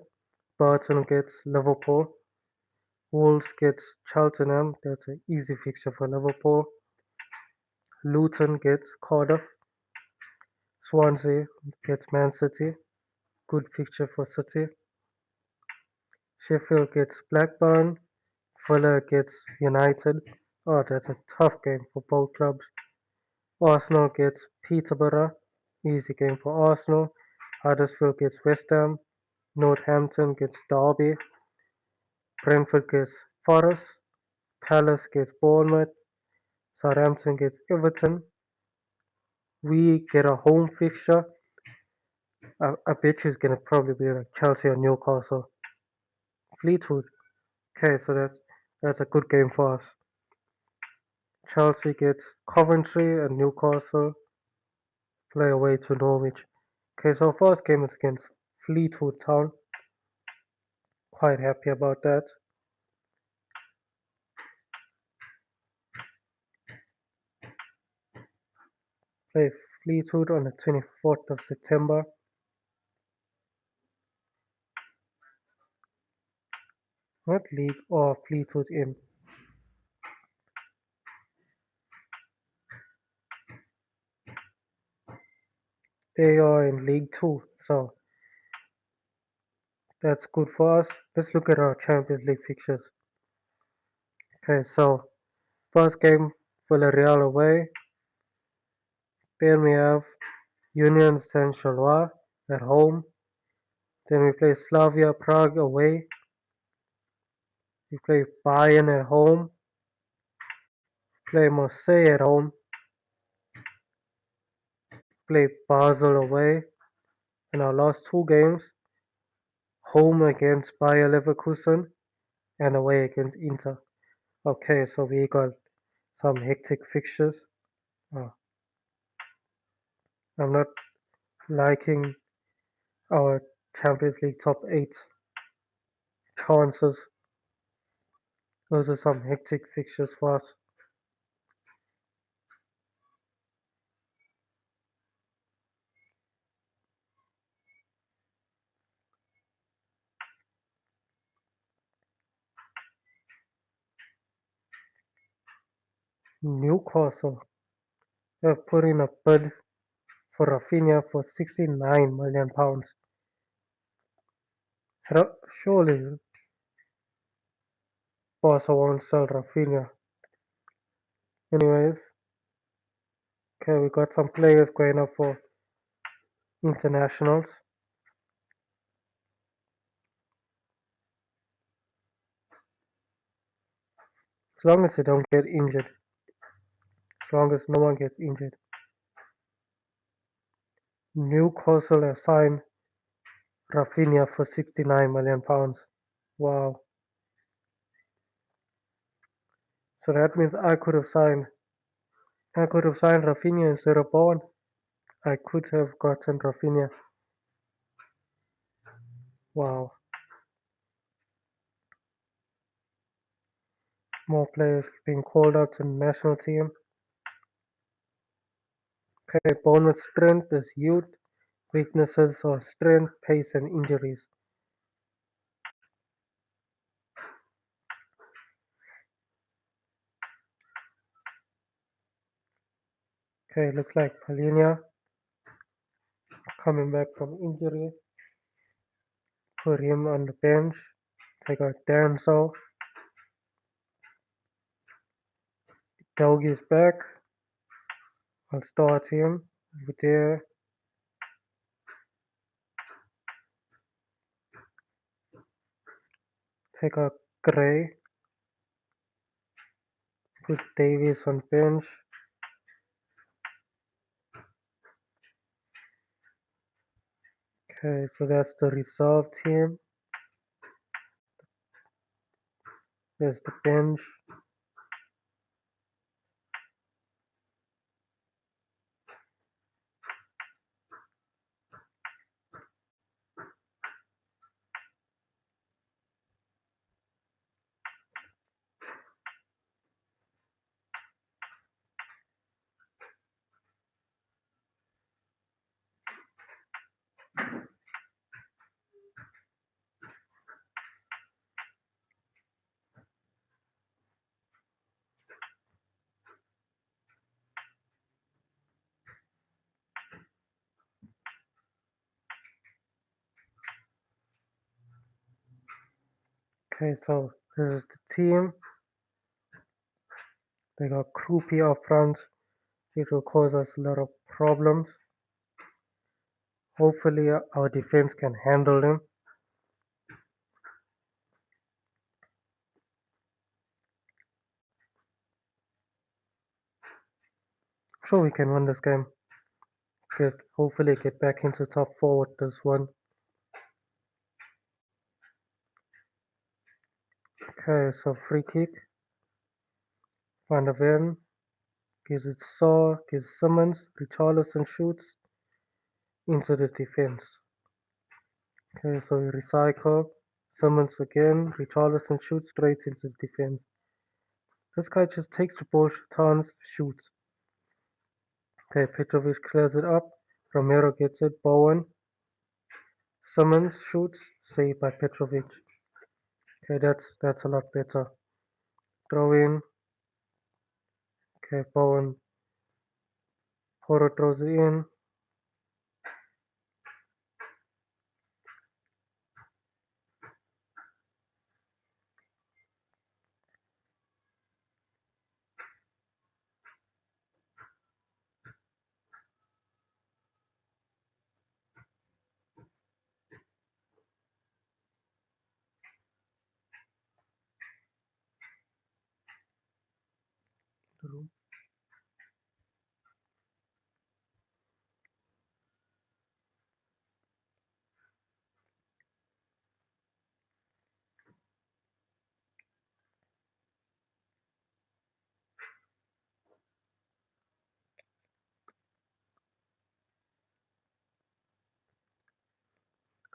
Burton gets Liverpool, Wolves gets Cheltenham, that's an easy fixture for Liverpool. Luton gets Cardiff, Swansea gets Man City, good fixture for City. Sheffield gets Blackburn, Villa gets United. Oh, that's a tough game for both clubs. Arsenal gets Peterborough, easy game for Arsenal. Huddersfield gets West Ham, Northampton gets Derby, Brentford gets Forest, Palace gets Bournemouth, Southampton gets Everton. We get a home fixture. I bet you it's gonna probably be like Chelsea or Newcastle. Fleetwood. Okay, so that's a good game for us. Chelsea gets Coventry and Newcastle play away to Norwich. Okay, so first game is against Fleetwood Town. Quite happy about that. Play Fleetwood on the 24th of September. Not League or Fleetwood in. They are in League 2, so that's good for us. Let's look at our Champions League fixtures. Okay, so first game Villarreal away. Then we have Union Saint-Gilloise at home. Then we play Slavia Prague away. We play Bayern at home. Play Marseille at home. Play Basel away. And our last two games, home against Bayer Leverkusen and away against Inter. Okay, so we got some hectic fixtures. I'm not liking our Champions League top 8 chances. Those are some hectic fixtures for us. Newcastle have put in a bid for Rafinha for £69 million. Surely Barca won't sell Rafinha. Anyways, okay, we got some players going up for internationals. As long as they don't get injured. As long as no one gets injured. Newcastle have signed Rafinha for £69 million. Wow. So that means I could have signed Rafinha instead of Bowen. I could have gotten Rafinha. Wow. More players being called up to the national team. Okay, Bournemouth's strength is youth. Weaknesses are strength, pace, and injuries. Okay, looks like Palhinha coming back from injury. Put him on the bench. Take out Danso. Doggy's back. I'll start him over there. Take out Gray. Put Davies on bench. Okay, so that's the reserve team. There's the bench. Okay, so this is the team. They got Krupi up front. It will cause us a lot of problems. Hopefully our defense can handle them. I'm sure we can win this game. Hopefully get back into top 4 with this one. Okay, so free kick. Van der Ven gives it Saw, gives Simmons, Richarlison shoots into the defense. Okay, so we recycle. Simmons again, Richarlison shoots straight into the defense. This guy just takes the ball, turns, shoots. Okay, Petrovic clears it up. Romero gets it. Bowen. Simmons shoots. Saved by Petrovic. Okay, that's a lot better. Throw in. Okay, Bowen. Poro throws it in.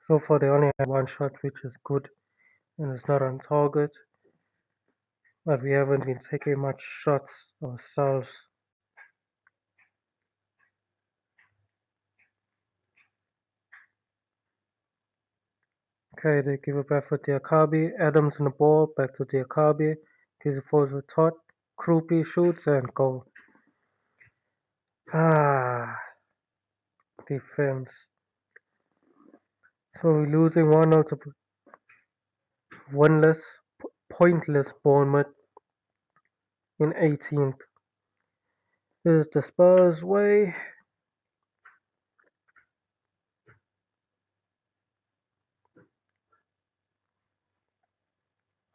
So far they only have one shot, which is good, and it's not on target. But we haven't been taking much shots ourselves. Okay, they give it back for Diakabi. Adams in the ball, back to Diakabi. Gives it forward with Todd. Krupi shoots and goal. Defense. So we're losing 1-0 to winless, pointless Bournemouth in 18th. This is the Spurs way.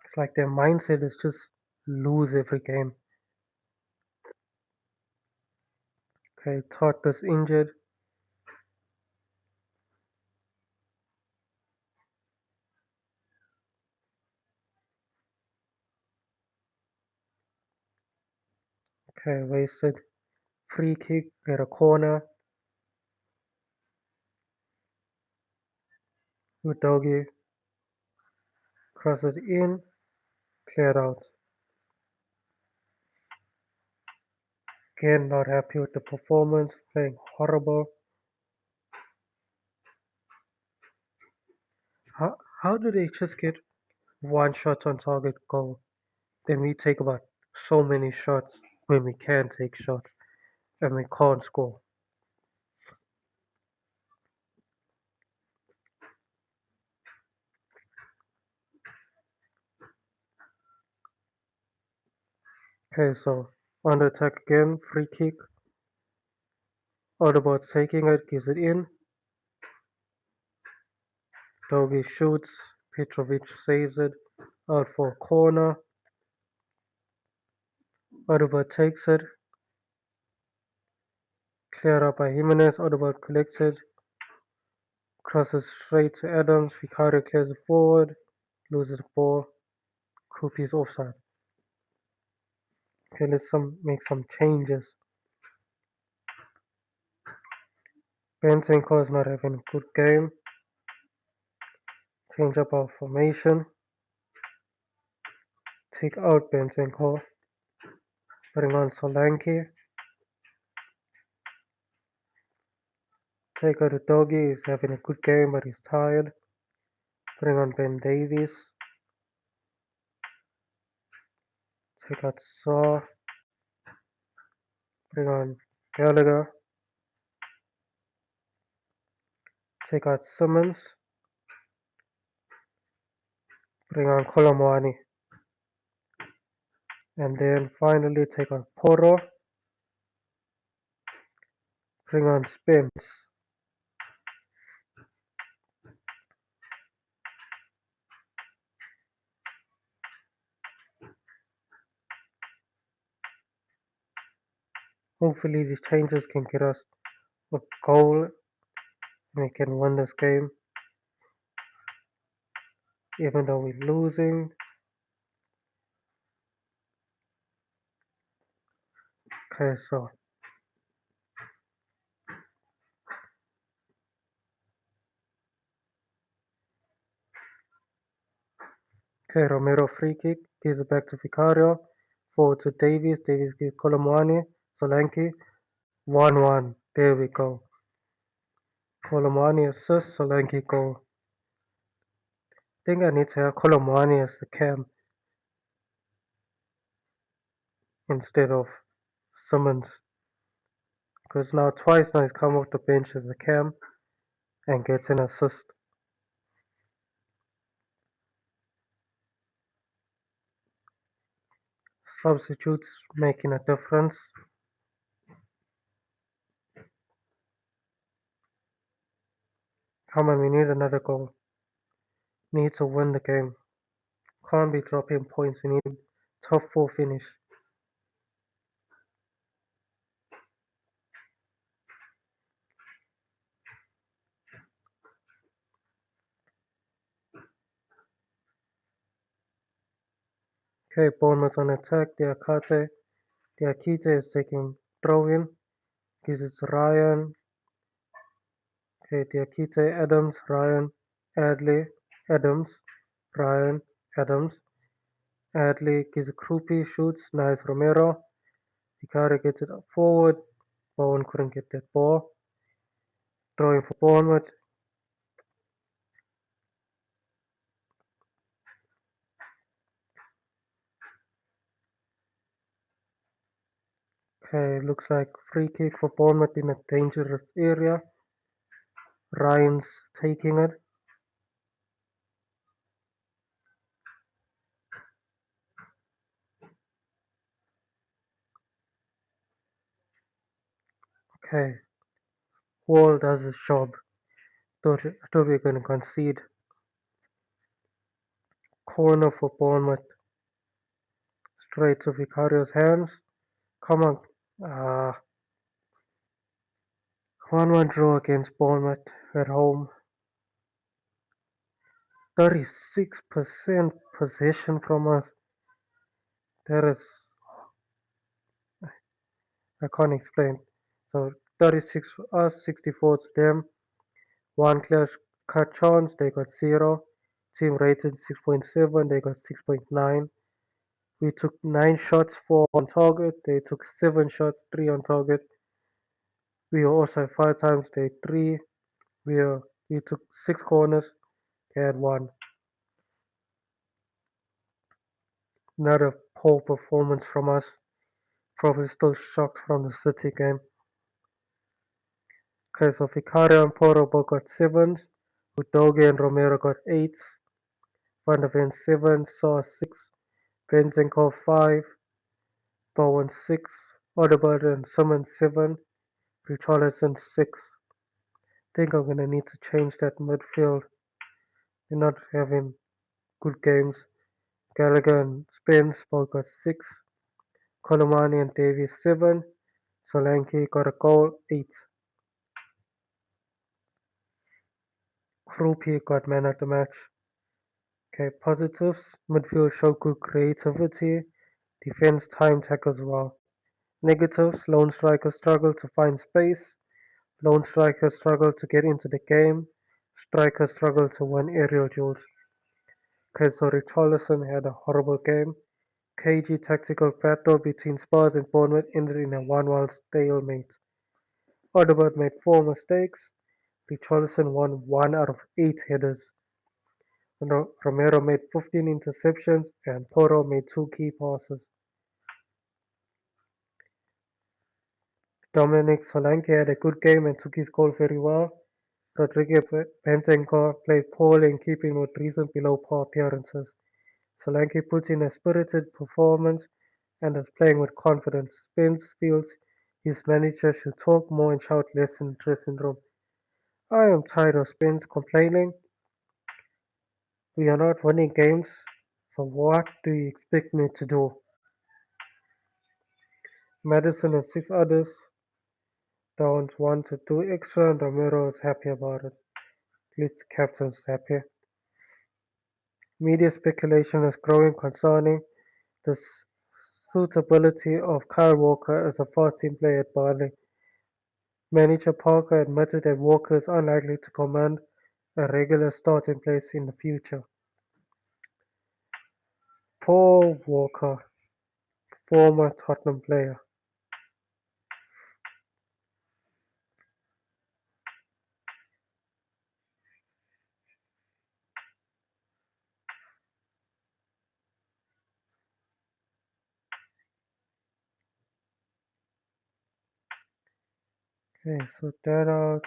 It's like their mindset is just lose every game. Okay, Todd is injured. Okay, wasted. Free kick, get a corner. Udogi crosses in, cleared out. Again, not happy with the performance, playing horrible. How do they just get one shot on target goal? Then we take about so many shots when we can take shots and we can't score. Okay, so on the attack again, free kick. Audibot taking it, gives it in. Dogi shoots, Petrovic saves it, out for a corner. Audibot takes it, cleared up by Jimenez. Audibot collects it, Crosses straight to Adams. Vicario clears it forward. Loses the ball. Krupi is offside. Okay, let's make some changes. Bentenko is not having a good game. Change up our formation. Take out Bentenko. Bring on Solanke. Take out the doggy. He's having a good game, but he's tired. Bring on Ben Davies. Take out Saw. Bring on Gallagher. Take out Simmons. Bring on Kolomwani. And then finally take on Poro. Bring on Spence. Hopefully these changes can get us a goal and we can win this game. Even though we're losing. Okay, so Romero free kick, gives it back to Vicario, forward to Davies, Davies gives Kolomwani, Solanke, 1-1, there we go. Kolomwani assist, Solanke goal. I think I need to have Kolomwani as the cam instead of Simmons. Because now twice now he's come off the bench as the cam and gets an assist. Substitutes making a difference. Come on, we need another goal. Need to win the game. Can't be dropping points. We need top 4 finish. Okay, Bournemouth on attack. Diakite is taking throw-in. Gives it to Ryan. Okay, Diakite, Adams, Ryan, Adley, Adams, Ryan, Adams. Adley gives a Krupi, shoots. Nice, Romero. Vicario gets it forward. Bowen couldn't get that ball. Throwing for Bournemouth. Okay, looks like free kick for Bournemouth in a dangerous area. Ryan's taking it. Okay. Wall does his job. I thought we were going to concede. Corner for Bournemouth. Straight to Vicario's hands. Come on. 1-1 draw against Bournemouth at home. 36% possession from us. That is, I can't explain. So 36 for us, 64 to them. One clear cut chance, they got 0. Team rated 6.7, they got 6.9. We took 9 shots, 4 on target. They took 7 shots, 3 on target. We were also 5 times, they 3. We took 6 corners, they had 1. Another poor performance from us. Probably still shocked from the City game. Okay, so Vicario and Porro both got 7s. Udogi and Romero got 8s. Van der Ven 7, Saw 6, Benzenko 5, Bowen 6, Audibert and Simmons 7, Richarlison 6. I think I'm going to need to change that midfield. They're not having good games. Gallagher and Spence both got 6. Kolomani and Davies 7. Solanke got a goal, 8. Krupi got man of the match. Okay, positives. Midfield showed good creativity. Defense time tackles well. Negatives. Lone striker struggled to find space. Lone striker struggled to get into the game. Striker struggled to win aerial duels. Okay, so Richarlison had a horrible game. KG tactical battle between Spurs and Bournemouth ended in a 1-1 stalemate. Odegaard made 4 mistakes. Richarlison won 1 out of 8 headers. Romero made 15 interceptions and Porro made 2 key passes. Dominic Solanke had a good game and took his goal very well. Rodrigo Bentancur played poorly in keeping with recent below par appearances. Solanke put in a spirited performance and is playing with confidence. Spence feels his manager should talk more and shout less in the dressing room. I am tired of Spence complaining. We are not winning games, so what do you expect me to do? Madison and 6 others Downs wanted to do extra and Romero is happy about it. At least the captain's happy. Media speculation is growing concerning the suitability of Kyle Walker as a first-team player at Burnley. Manager Parker admitted that Walker is unlikely to command a regular starting place in the future. Paul Walker, former Tottenham player. Okay, sort that out.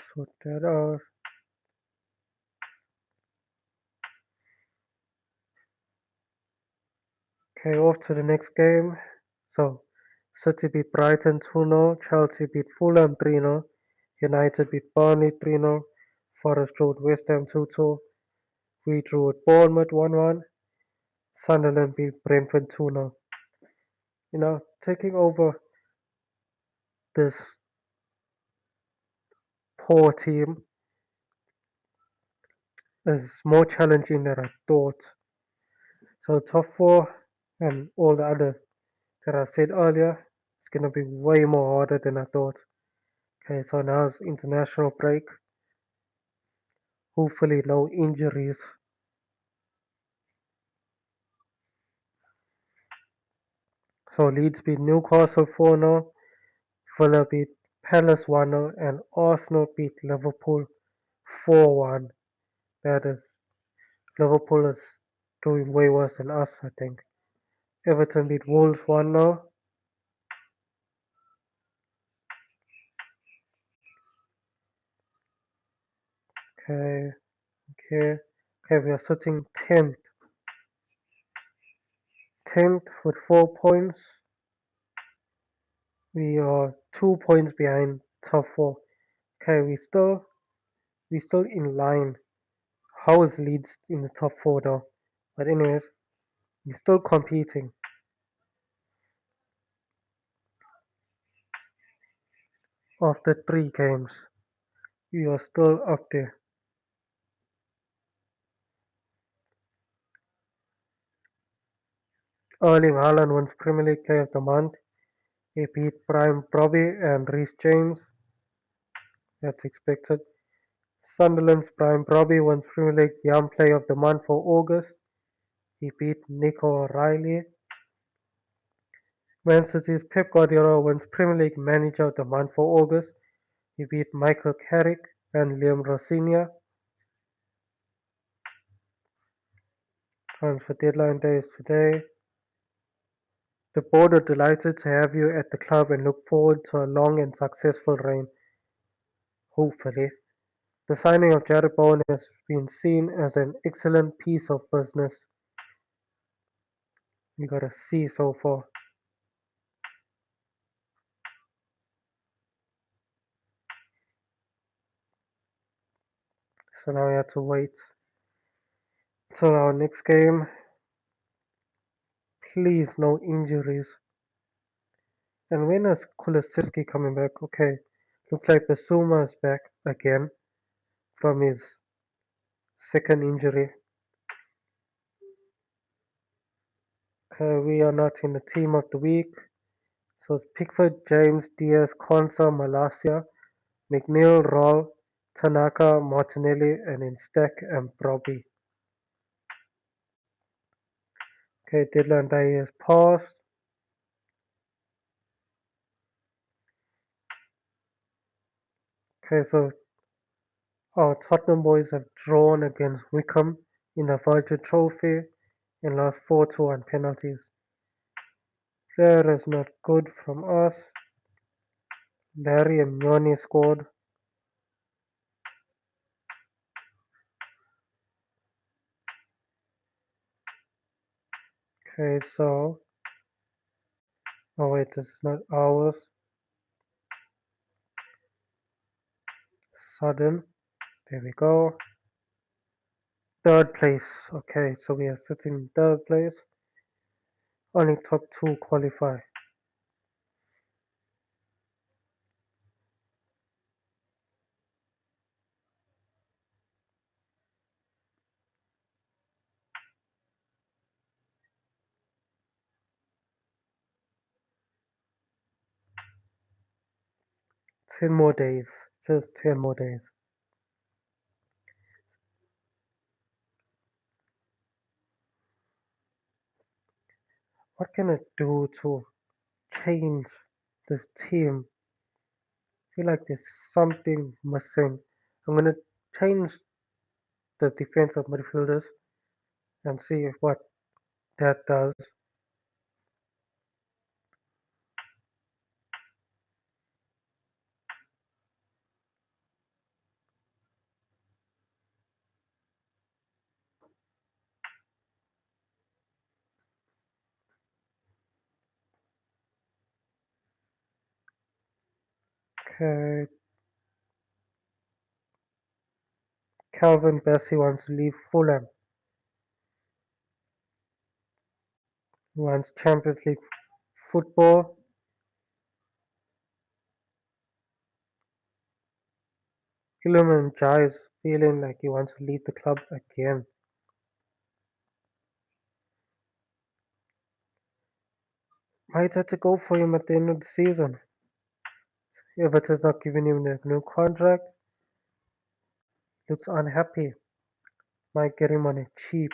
Okay, off to the next game. So, City beat Brighton 2-0, Chelsea beat Fulham 3-0, United beat Burnley 3-0, Forest drew with West Ham 2-2, we drew with Bournemouth 1-1, Sunderland beat Brentford 2-0. Taking over this poor team is more challenging than I thought. So top four and all the other that I said earlier, it's gonna be way more harder than I thought. Okay, so now it's international break. Hopefully no injuries. So Leeds beat Newcastle 4-0, Villa beat Palace 1-0, and Arsenal beat Liverpool 4-1. That is, Liverpool is doing way worse than us, I think. Everton beat Wolves 1-0. Okay, we are sitting 10th. 10th with 4 points. We are 2 points behind top 4. Okay, we still in line. How is Leeds in the top 4 though? But anyways, we're still competing. After 3 games, we are still up there. Erling Haaland wins Premier League Player of the Month. He beat Brian Brobby and Reece James. That's expected. Sunderland's Brian Brobby wins Premier League Young Player of the Month for August. He beat Nico O'Reilly. Man City's Pep Guardiola wins Premier League Manager of the Month for August. He beat Michael Carrick and Liam Rosenior. Transfer deadline day is today. The board are delighted to have you at the club and look forward to a long and successful reign. Hopefully. The signing of Jared Bowen has been seen as an excellent piece of business. You got a C so far. So now we have to wait till our next game. Please, no injuries. And when is Kulusevski coming back? Okay, looks like Basuma is back again from his second injury. Okay, we are not in the team of the week. So it's Pickford, James, Diaz, Konsa, Malasia, McNeil, Raul, Tanaka, Martinelli, and in stack and Brobbey. Okay, deadline day is passed. Okay, so our Tottenham boys have drawn against Wickham in the Vulture Trophy and lost 4-2 on penalties. That is not good from us. Larry and Yoni scored. Okay, so oh wait, this is not ours. Sudden. There we go. Third place. Okay, so we are sitting in third place. Only top two qualify. Ten more days. Just 10 more days. What can I do to change this team? I feel like there's something missing. I'm gonna change the defensive midfielders and see what that does. Okay, Calvin Bessie wants to leave Fulham. He wants Champions League football. Gilliman Jai is feeling like he wants to lead the club again. Might have to go for him at the end of the season. Everton's not giving him the new contract. Looks unhappy. Might get him on a cheap.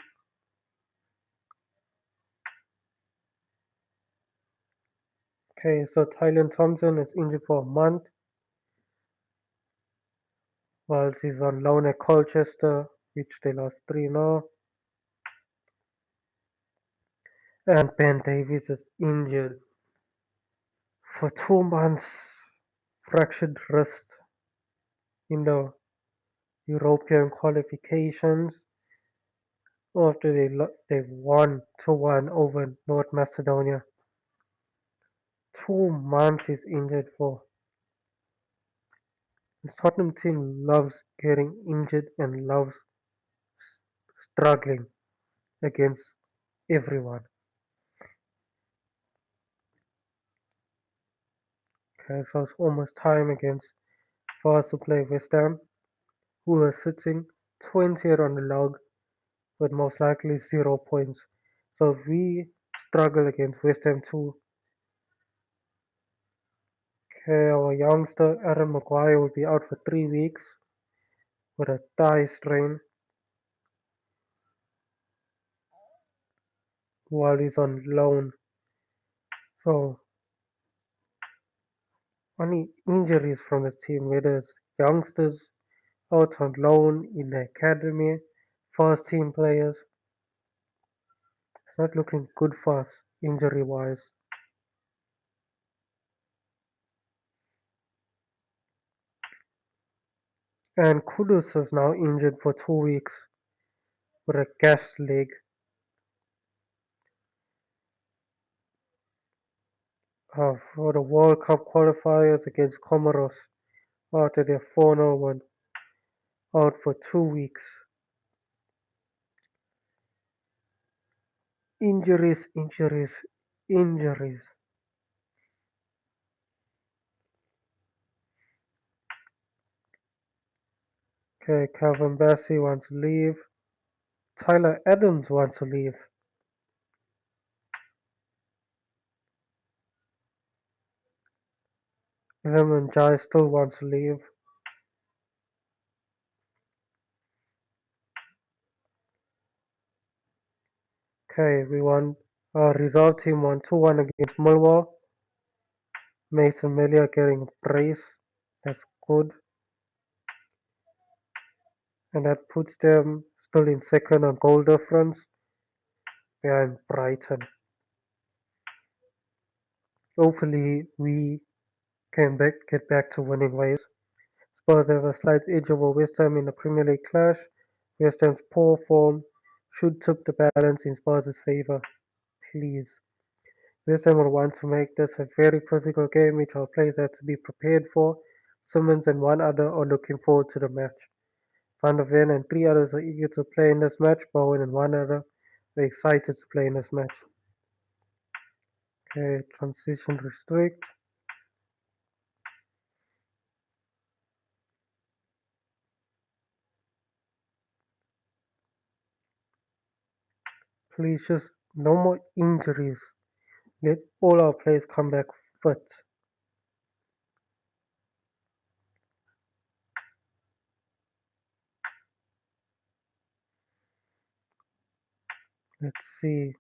Okay, so Tylen Thompson is injured for a month whilst he's on loan at Colchester, which they lost 3-0. And Ben Davies is injured for 2 months. Fractured wrist in the European qualifications after they won 2-1 over North Macedonia. 2 months he's injured for. The Tottenham team loves getting injured and loves struggling against everyone. Okay, so it's almost time against for us to play West Ham, who are sitting 20th on the log with most likely 0 points. So if we struggle against West Ham too, okay, our youngster Aaron Maguire will be out for 3 weeks with a thigh strain while he's on loan. So only injuries from this team, whether it's youngsters out on loan in the academy, first team players. It's not looking good for us injury wise. And Kudus is now injured for 2 weeks with a gassed leg. For the World Cup qualifiers against Comoros after their 4-0 win, out for 2 weeks. Injuries, injuries, injuries. Okay, Calvin Bassey wants to leave. Tyler Adams wants to leave. Lemon Jai still wants to leave. Okay, we won. Our reserve team won 2-1 against Millwall. Mason Melia getting a brace. That's good. And that puts them still in second on goal difference behind Brighton. Hopefully we can get back to winning ways. Spurs have a slight edge over West Ham in the Premier League clash. West Ham's poor form should tip the balance in Spurs' favour. Please. West Ham will want to make this a very physical game which our players have to be prepared for. Simmons and one other are looking forward to the match. Van der Ven and three others are eager to play in this match. Bowen and one other are excited to play in this match. Okay, transition restrict. Please just no more injuries. Let all our players come back fit. Let's see.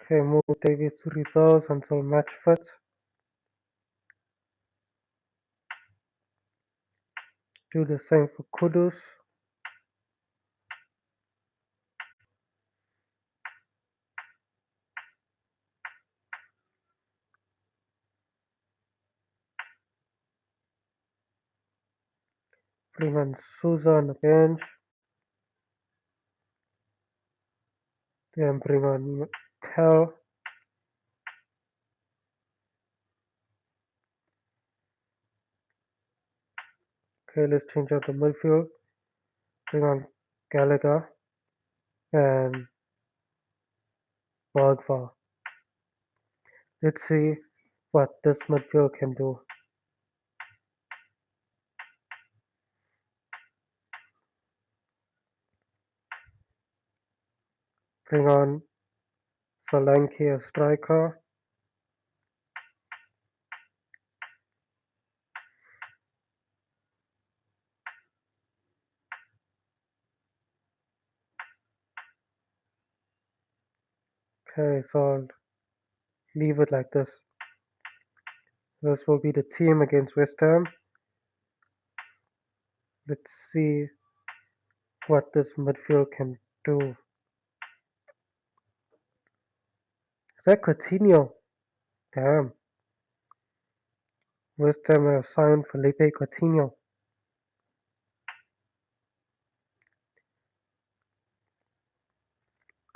Okay, move Davies to reserves until match fit. Do the same for Kudus. Bring on Souza on the bench. Then bring on Tell. Okay, let's change out the midfield. Bring on Gallagher and Bergvall. Let's see what this midfield can do. Bring on Solanke as striker. Okay, so I'll leave it like this. This will be the team against West Ham. Let's see what this midfield can do. Is that Coutinho? Damn. West Ham have signed Felipe Coutinho.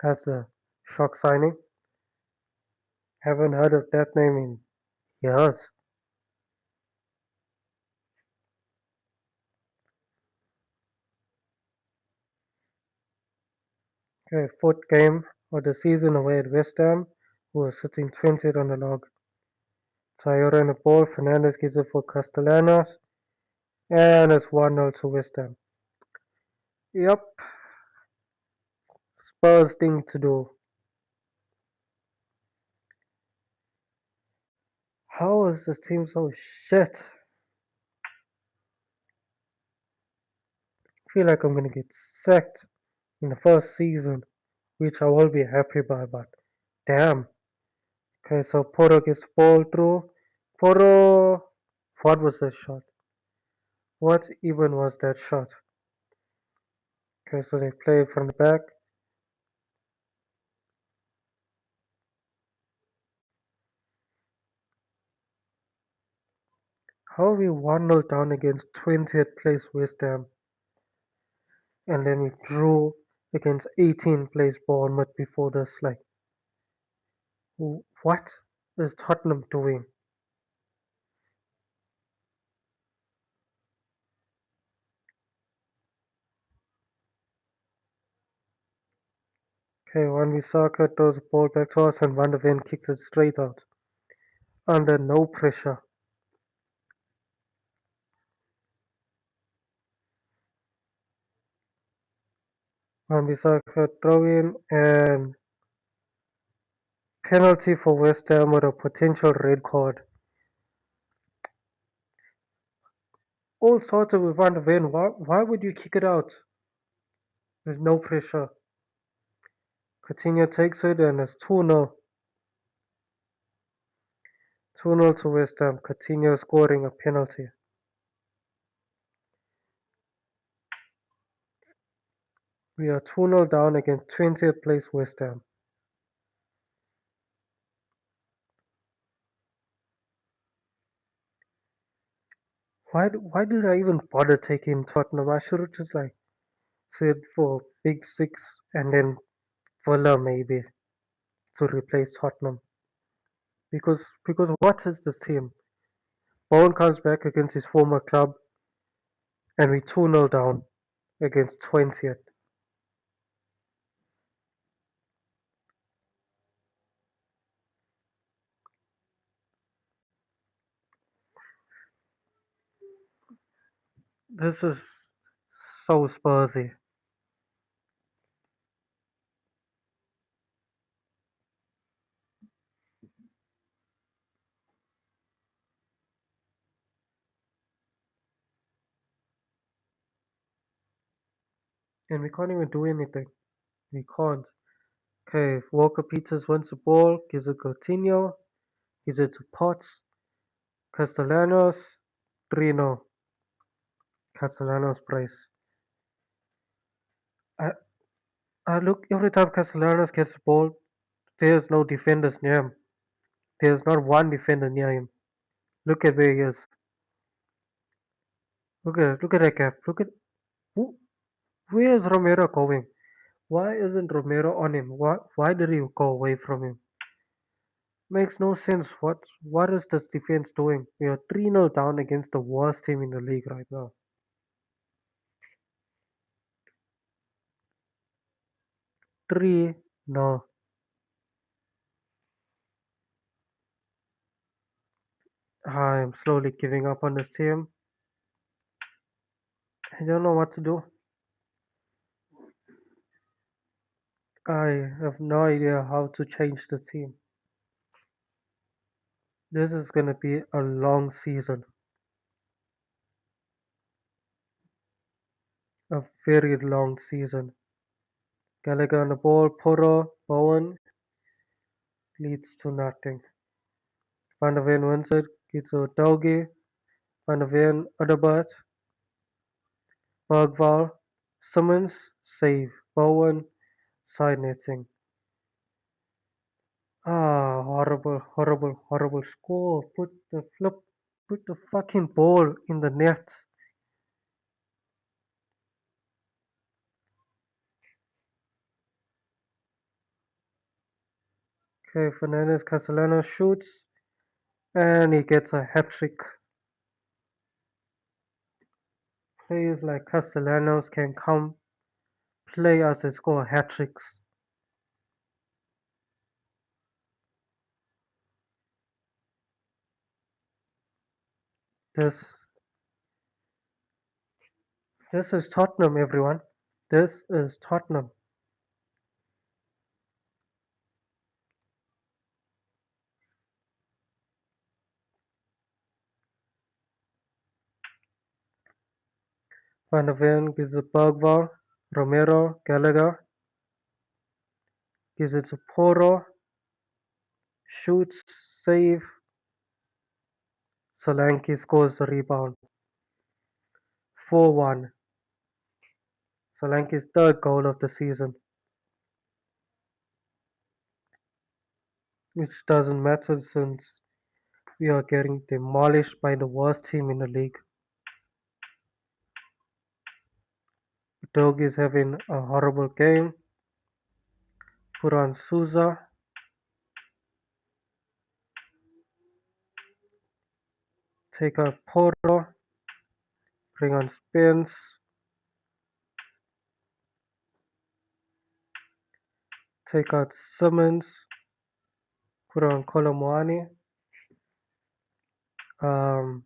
That's a shock signing. Haven't heard of that name in years. Okay, fourth game of the season away at West Ham, who are sitting 20th on the log. Traore and the ball, Fernandez gives it for Castellanos, and it's 1-0 to West Ham. Yep, Spurs thing to do. How is this team so shit? I feel like I'm gonna get sacked in the first season, which I will be happy by, but damn. Okay, so Porro gets the ball through. Porro, what was that shot? What even was that shot? Okay, so they play from the back. How are we 1-0 down against 20th place West Ham? And then we drew against 18th place Bournemouth before this. Like, what is Tottenham doing? Okay, Wan Bissaka throws the ball back to us and Van der Ven kicks it straight out. under no pressure. Wan-Bissaka throw in and penalty for West Ham with a potential red card. All sorted with Van de Ven. Why would you kick it out? There's no pressure. Coutinho takes it and it's 2-0. 2-0 to West Ham. Coutinho scoring a penalty. We are 2-0 down against 20th place West Ham. Why did I even bother taking Tottenham? I should have just like said for Big Six and then Villa maybe to replace Tottenham. Because what is this team? Bowen comes back against his former club and we 2-0 down against 20th. This is so Spursy. And we can't even do anything. We can't. Okay, Walker Peters wins the ball, gives it Coutinho, gives it to Potts, Castellanos, 3-0. Castellanos brace. I, I look every time Castellanos gets the ball, there's no defenders near him. There's not one defender near him. Look at where he is. Look at that gap. Where is Romero going? Why isn't Romero on him? Why did he go away from him? Makes no sense. What is this defense doing? We are 3-0 down against the worst team in the league right now. 3 no. I am slowly giving up on this team. I don't know what to do. I have no idea how to change the team. This is gonna be a long season. A very long season. Gallagher on the ball, Porro, Bowen leads to nothing. Van der Ven wins it, gives to Doge, Van der Ven, Adabert, Bergval, Simmons, save, Bowen, side netting. Ah, horrible score. Put the fucking ball in the net. Okay, Fernandez Castellanos shoots and he gets a hat trick. Players like Castellanos can come play us and score hat tricks. This this is Tottenham, everyone. This is Tottenham. Van der Ven gives it Bergval, Romero, Gallagher gives it to Porro, shoots, save. Solanke scores the rebound. 4-1. Solanke's third goal of the season. Which doesn't matter since we are getting demolished by the worst team in the league. Dog is having a horrible game. Put on Souza. Take out Porro. Bring on Spence. Take out Simmons. Put on Kolomoani. Um,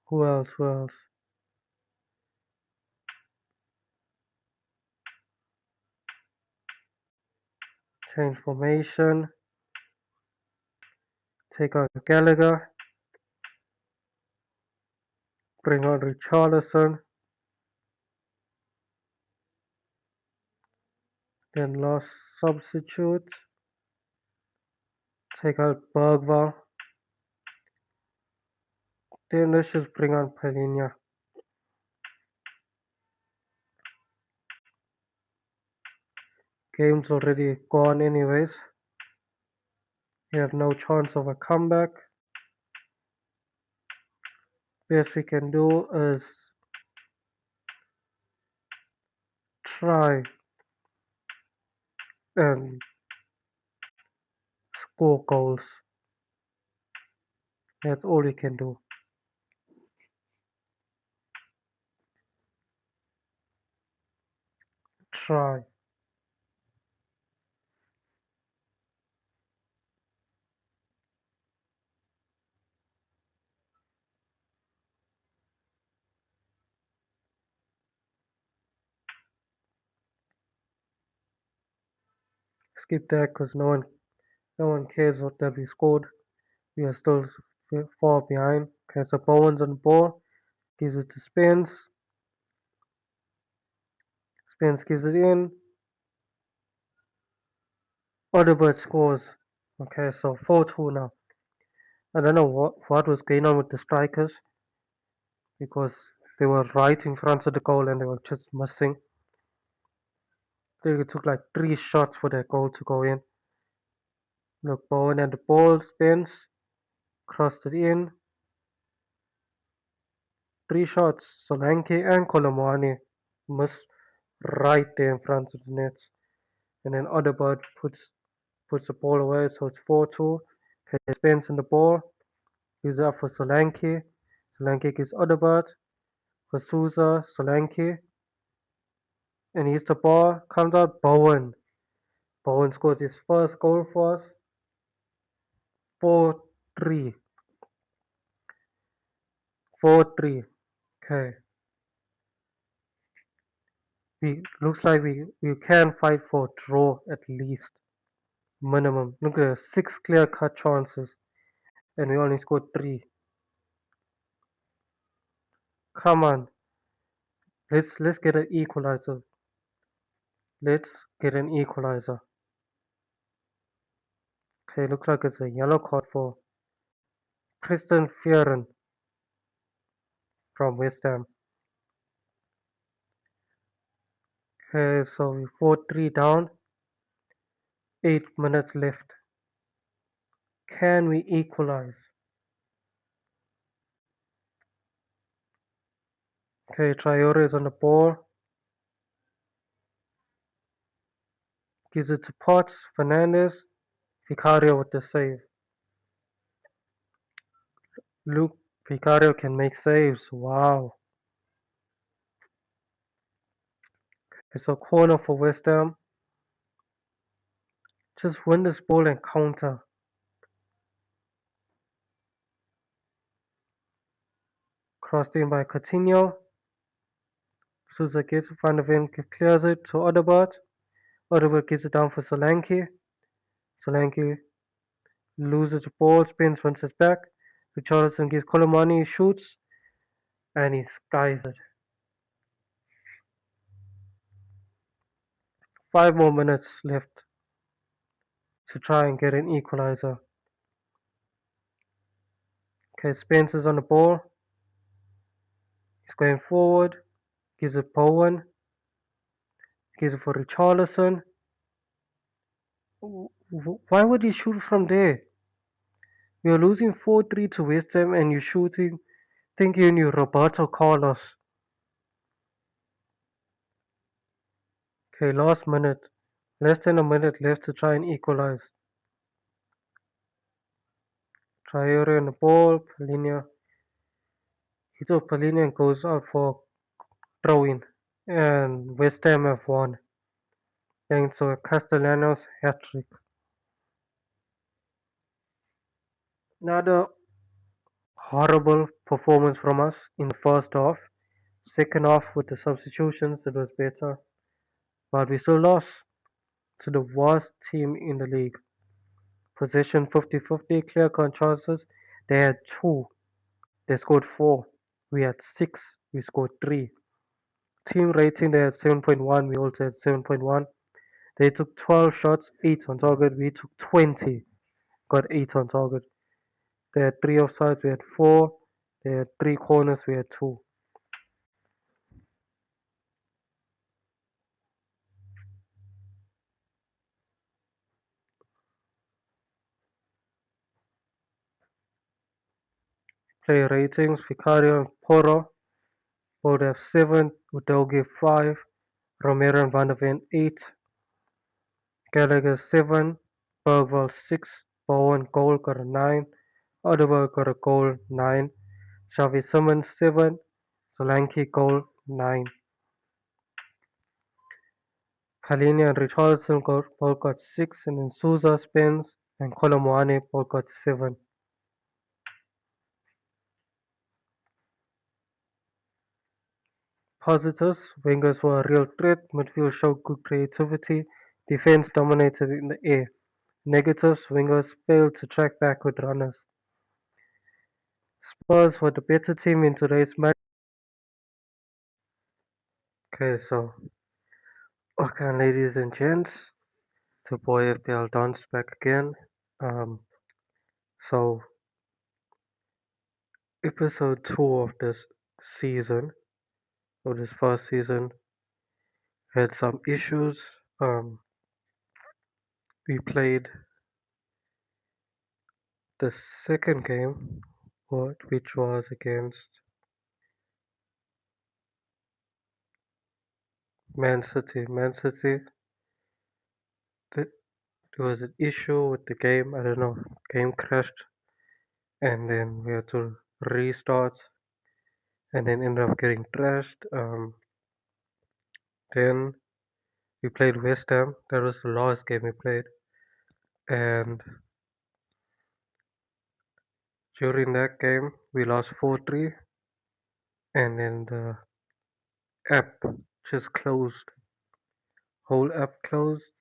who else? Who else? Change formation. Take out Gallagher. Bring on Richarlison. Then lost substitute. Take out Bergvall. Then let's just bring on Palhinha. Game's already gone anyways. We have no chance of a comeback. Best we can do is try and score goals. That's all we can do. Try. Skip that because no one cares what that we scored. We are still far behind. Okay, so Bowen's on the ball. Gives it to Spence. Spence gives it in. Odegaard scores. Okay, so 4-2 now. I don't know what was going on with the strikers because they were right in front of the goal and they were just missing. They took like 3 shots for that goal to go in. Look, Bowen had the ball, Spence crossed it in. 3 shots. Solanke and Colomwani missed right there in front of the nets. And then Odegaard puts the ball away, so it's 4-2. Okay, Spence in the ball. Gives it up for Solanke. Solanke gives Odegaard. For Souza, Solanke. And he's the ball. Comes out Bowen. Bowen scores his first goal for us. 4-3. 4-3. Okay. Looks like we can fight for a draw at least. Minimum. Look at 6 clear cut chances. And we only scored 3. Come on. Let's get an equalizer. Let's get an equalizer. Okay, looks like it's a yellow card for Preston Fearon from West Ham. Okay, so we 4-3 down. 8 minutes left. Can we equalize? Okay, Traore is on the ball. Gives it to Potts. Fernandez. Vicario with the save. Luke Vicario can make saves. Wow. It's a corner for West Ham. Just win this ball and counter. Crossed in by Coutinho. Souza gets in front of him, clears it to Odegaard. Odegaard gives it down for Solanke. Solanke loses the ball, spins, runs it back. Richarlison gives Colomani, shoots, and he skies it. 5 more minutes left to try and get an equalizer. Okay, Spence is on the ball. He's going forward. Gives it Bowen. Gives it for Richarlison. Why would he shoot from there? You're losing 4-3 to West Ham and you're shooting, thinking you're Roberto Carlos. Okay, last minute. Less than a minute left to try and equalize. Traore on the ball. Palhinha. He took Palhinha and goes out for throw-in. And West Ham have won. Thanks to Castellanos hat-trick. Another Horrible performance from us in the first half. Second half with the substitutions, it was better, but we still lost to the worst team in the league. Possession 50-50, clear-cut chances. They had two. They scored four. We had six. We scored three. Team rating, they had 7.1. We also had 7.1. They took 12 shots, 8 on target. We took 20, got 8 on target. They had 3 offsides. We had 4. They had 3 corners. We had 2. Player ratings, Vicario and Porro both have 7. Udogi 5. Romero and Van der Ven 8. Gallagher 7. Bergvall 6. Bowen goal got a 9. Odegaard got a goal 9. Xavi Simons 7. Solanke goal 9. Palhinha and Richarlison both got 6, and then Souza, Spence, and Kolomoane both got 7. Positives, wingers were a real threat, midfield showed good creativity, defense dominated in the air. Negatives, wingers failed to track back with runners. Spurs were the better team in today's match. Okay, so, okay, ladies and gents, it's your boy fpldonz back again. So, episode 2 of this season, of this first season, had some issues. We played the second game, which was against Man City. Man City, there was an issue with the game. I don't know, game crashed, and then we had to restart, and then ended up getting trashed. Then we played West Ham. That was the last game we played, and during that game we lost 4-3, and then the app just closed. Whole app closed,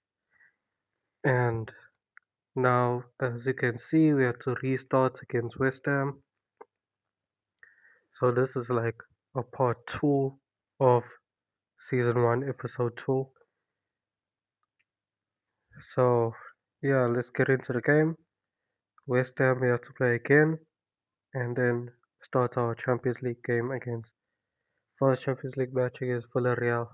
and now, as you can see, we have to restart against West Ham. So this is like a part 2 of season 1, episode 2. So yeah, let's get into the game. West Ham, we have to play again, and then start our Champions League game against first Champions League match against Villarreal.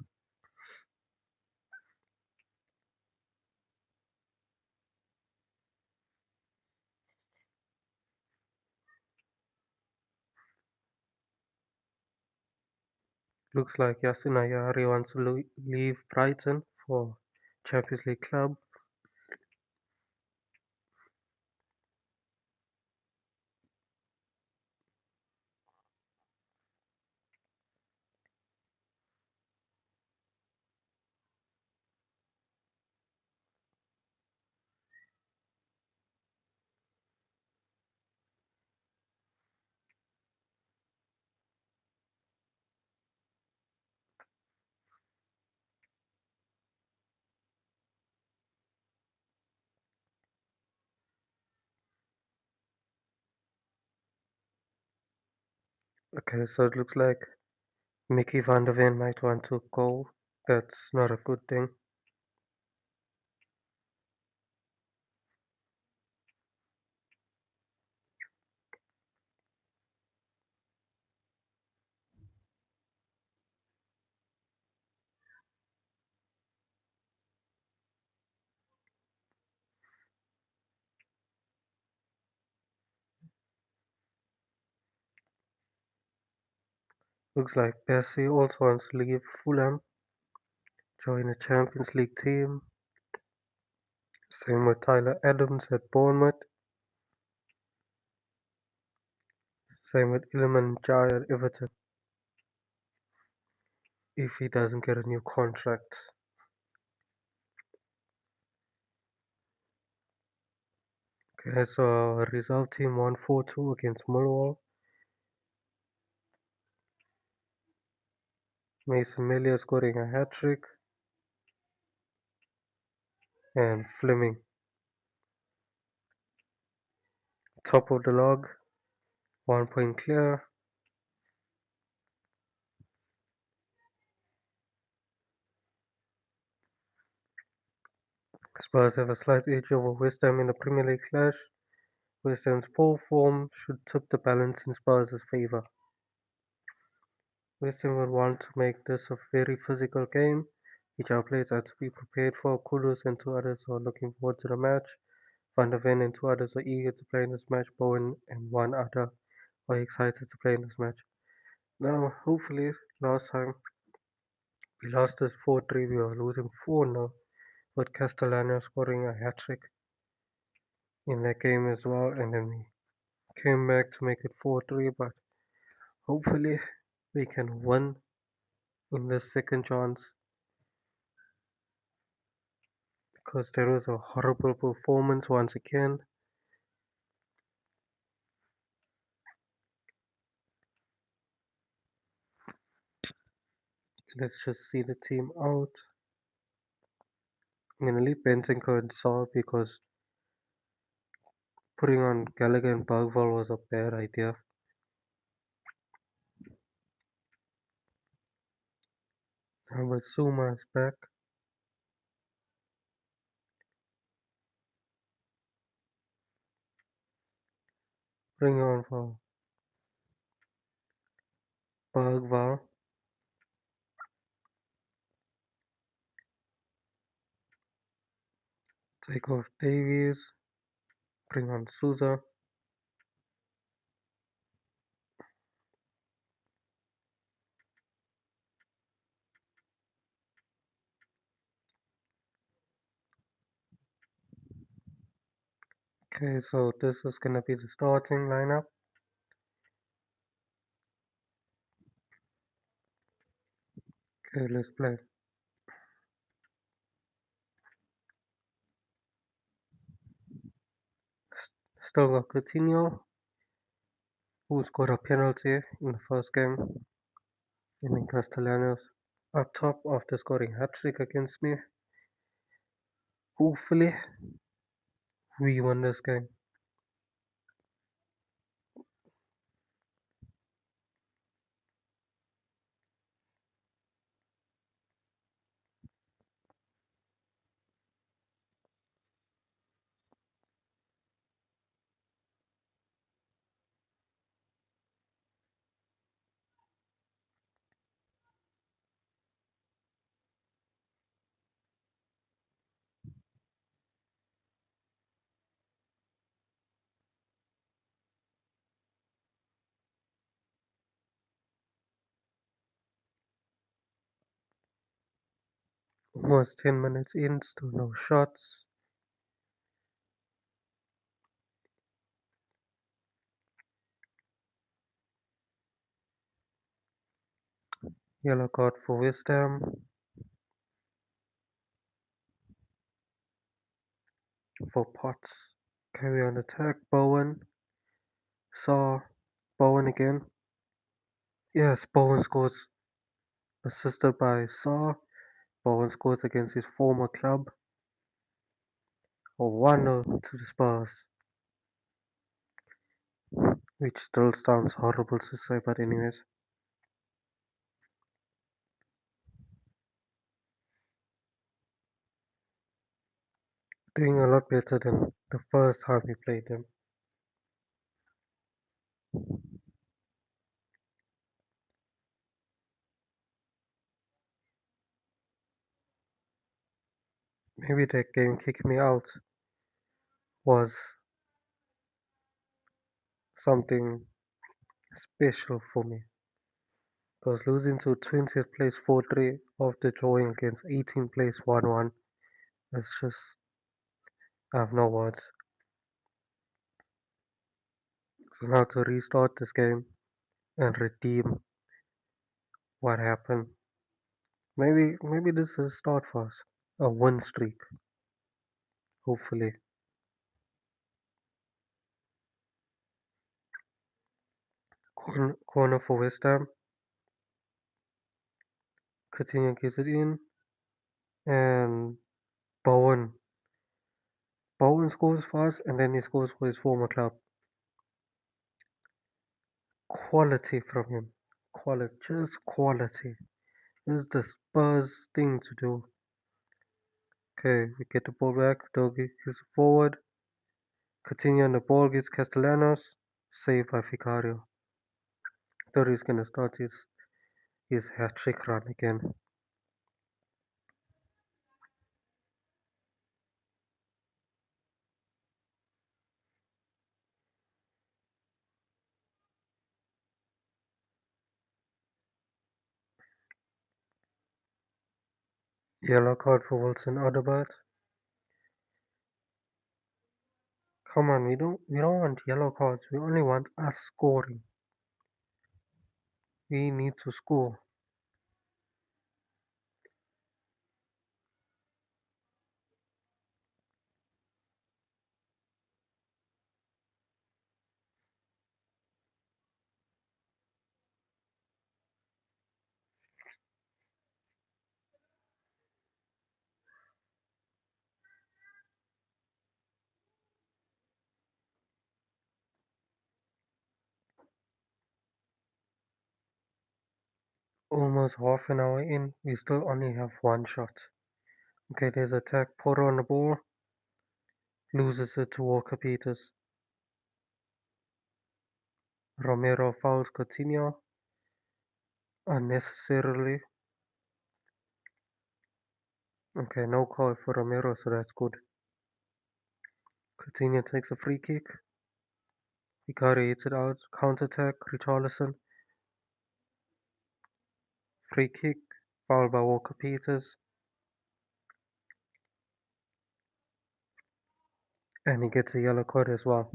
Looks like Yasin Ayari wants to leave Brighton for Champions League club. Okay, so it looks like Mickey van der Ven might want to go. That's not a good thing. Looks like Bessie also wants to leave Fulham, join a Champions League team. Same with Tyler Adams at Bournemouth. Same with Iliman Jai at Everton, if he doesn't get a new contract. Okay, so our result team won 4-2 against Millwall. Mason Melia scoring a hat trick, and Fleming top of the log, 1 point clear. Spurs have a slight edge over West Ham in the Premier League clash. West Ham's poor form should tip the balance in Spurs' favour. West Ham will want to make this a very physical game, which our players are to be prepared for. Kudus and two others are looking forward to the match. Van der Ven and two others are eager to play in this match. Bowen and one other are excited to play in this match. Now, hopefully, last time we lost this 4-3, we were losing 4-0, with Castellano scoring a hat trick in that game as well, and then we came back to make it 4-3, but hopefully we can win in the second chance because there was a horrible performance once again. Let's just see the team out. I'm gonna leave Bentancur and Saul because putting on Gallagher and Bergvall was a bad idea. But Suma is back. Bring on for Bergvall. Take off Davies. Bring on Souza. Okay, so this is gonna be the starting lineup. Okay, let's play. Still got Coutinho, who scored a penalty in the first game, and then Castellanos up top after scoring a hat-trick against me. Hopefully, we won this game. Almost 10 minutes in, still no shots. Yellow card for West Ham. For Potts. Carry on attack. Bowen. Saw. Bowen again. Yes, Bowen scores. Assisted by Saw. Bowen scores against his former club. For 1-0 to the Spurs. Which still sounds horrible to say, but anyways. Doing a lot better than the first time we played them. Maybe that game kicking me out was something special for me. Because losing to 20th place 4-3 after drawing against 18th place 1-1, it's just, I have no words. So now to restart this game and redeem what happened. Maybe this is a start for us. A win streak. Hopefully. Corner for West Ham. Coutinho gives it in, and Bowen. Bowen scores fast, and then he scores for his former club. Quality from him. Quality, just quality. This is the Spurs thing to do. Okay, we get the ball back. Doggy gives it forward. Coutinho on the ball gets Castellanos. Saved by Ficario. Thought he's gonna start his hat trick run again. Yellow card for Wilson Odobert. Come on, we don't want yellow cards. We only want us scoring. We need to score. Almost half an hour in, we still only have one shot. Okay, there's attack. Porter on the ball. Loses it to Walker Peters. Romero fouls Coutinho unnecessarily. Okay, no call for Romero, so that's good. Coutinho takes a free kick. Vicario hits it out. Counter attack. Richarlison. Free kick. Fouled by Walker Peters. And he gets a yellow card as well.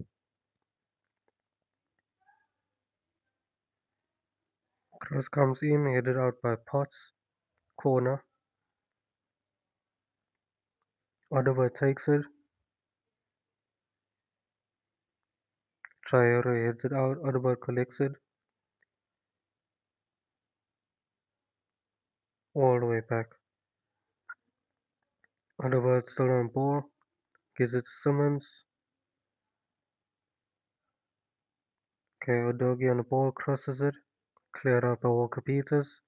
Cross comes in, headed out by Potts. Corner. Oliver takes it. Traore heads it out. Oliver collects it. All the way back. Oliver still on ball. Gives it to Simmons. Okay, Odogi on the ball. Crosses it. Cleared out by Walker Peters.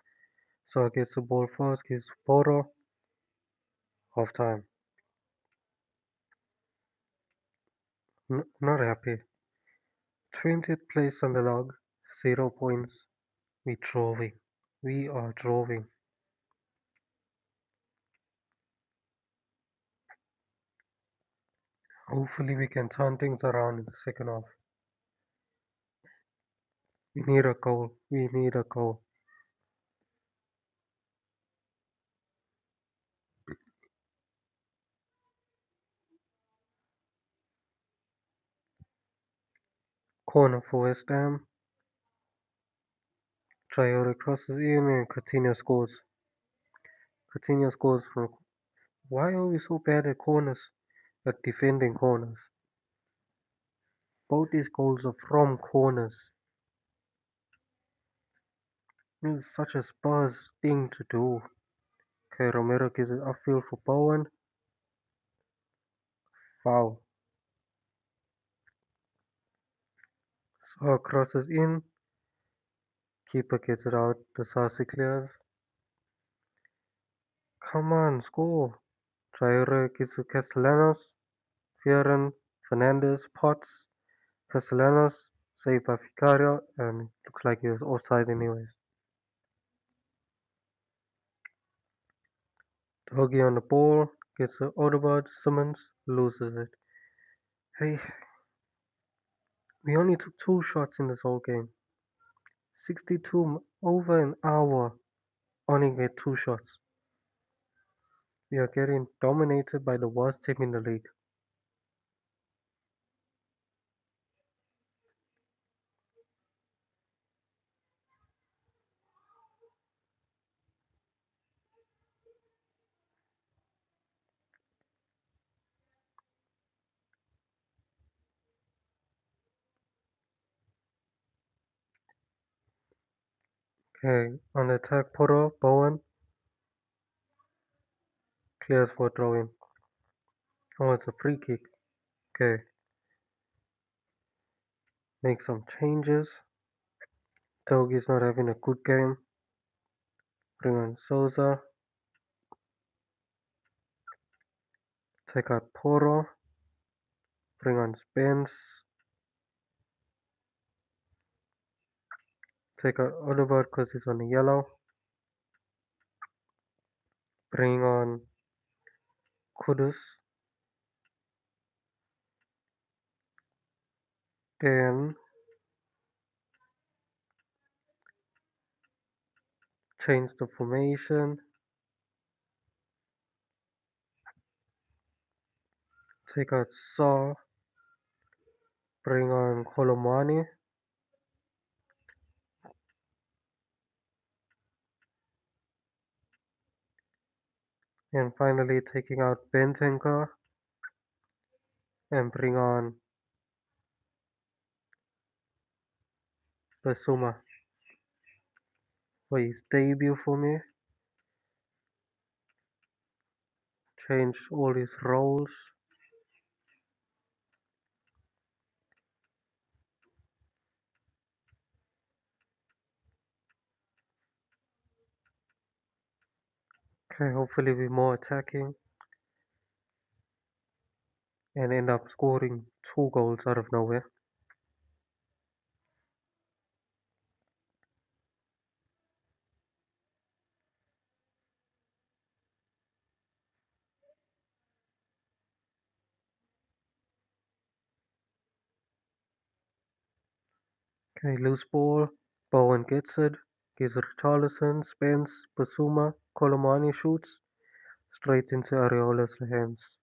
So gets the ball first. Gives Porto. Half time. Not happy. 20th place on the log. 0 points. We drawing. We are drawing. Hopefully we can turn things around in the second half. We need a goal. We need a goal. Corner for West Ham. Traore crosses in and Coutinho scores. Coutinho scores from. Why are we so bad at corners? At defending corners? Both these goals are from corners. It's such a Spurs thing to do. Okay, Romero gives it upfield for Bowen. Foul. So crosses in. Keeper gets it out. The Sassi clears. Come on, score. Traore gives to Castellanos. Fioren, Fernandez, Potts. Castellanos, saved by Vicario, and looks like he was offside anyways. Doggy on the ball, gets the Odegaard, Simmons, loses it. Hey, we only took 2 shots in this whole game. 62, over an hour, only get 2 shots. We are getting dominated by the worst team in the league. Okay, on the attack, Porto, Bowen, Clears for throw-in. Oh, it's a free kick. Okay, make some changes. Togi's not having a good game. Bring on Souza. Take out Poro. Bring on Spence. Take out Odegaard because he's on the yellow. Bring on Kudus. Then change the formation. Take out Saw. Bring on Kolomani. And finally taking out Bentenka. And bring on Basuma for his debut for me. Change all his roles. Okay, hopefully be more attacking and end up scoring 2 goals out of nowhere. Okay, loose ball. Bowen gets it. Gives it to Richarlison. Spence. Basuma. Kolomani shoots. Straight into Areola's hands.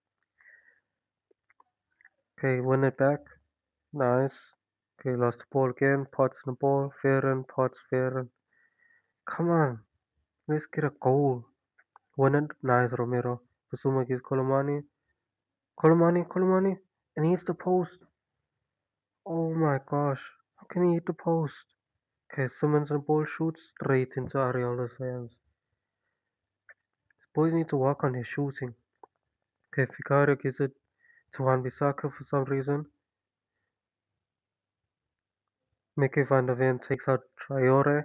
Okay, win it back. Nice. Okay, lost the ball again. Potts the ball. Ferren. Potts. Ferren. Come on. Let's get a goal. Win it. Nice, Romero. Basuma gives Kolomani. Kolomani. Kolomani. And he hits the post. Oh my gosh. How can he hit the post? Okay, Simmons and ball shoots straight into Areola's hands. Boys need to work on their shooting. Okay, Fikario gives it to Wan-Bissaka for some reason. Mickey van der Ven takes out Traore,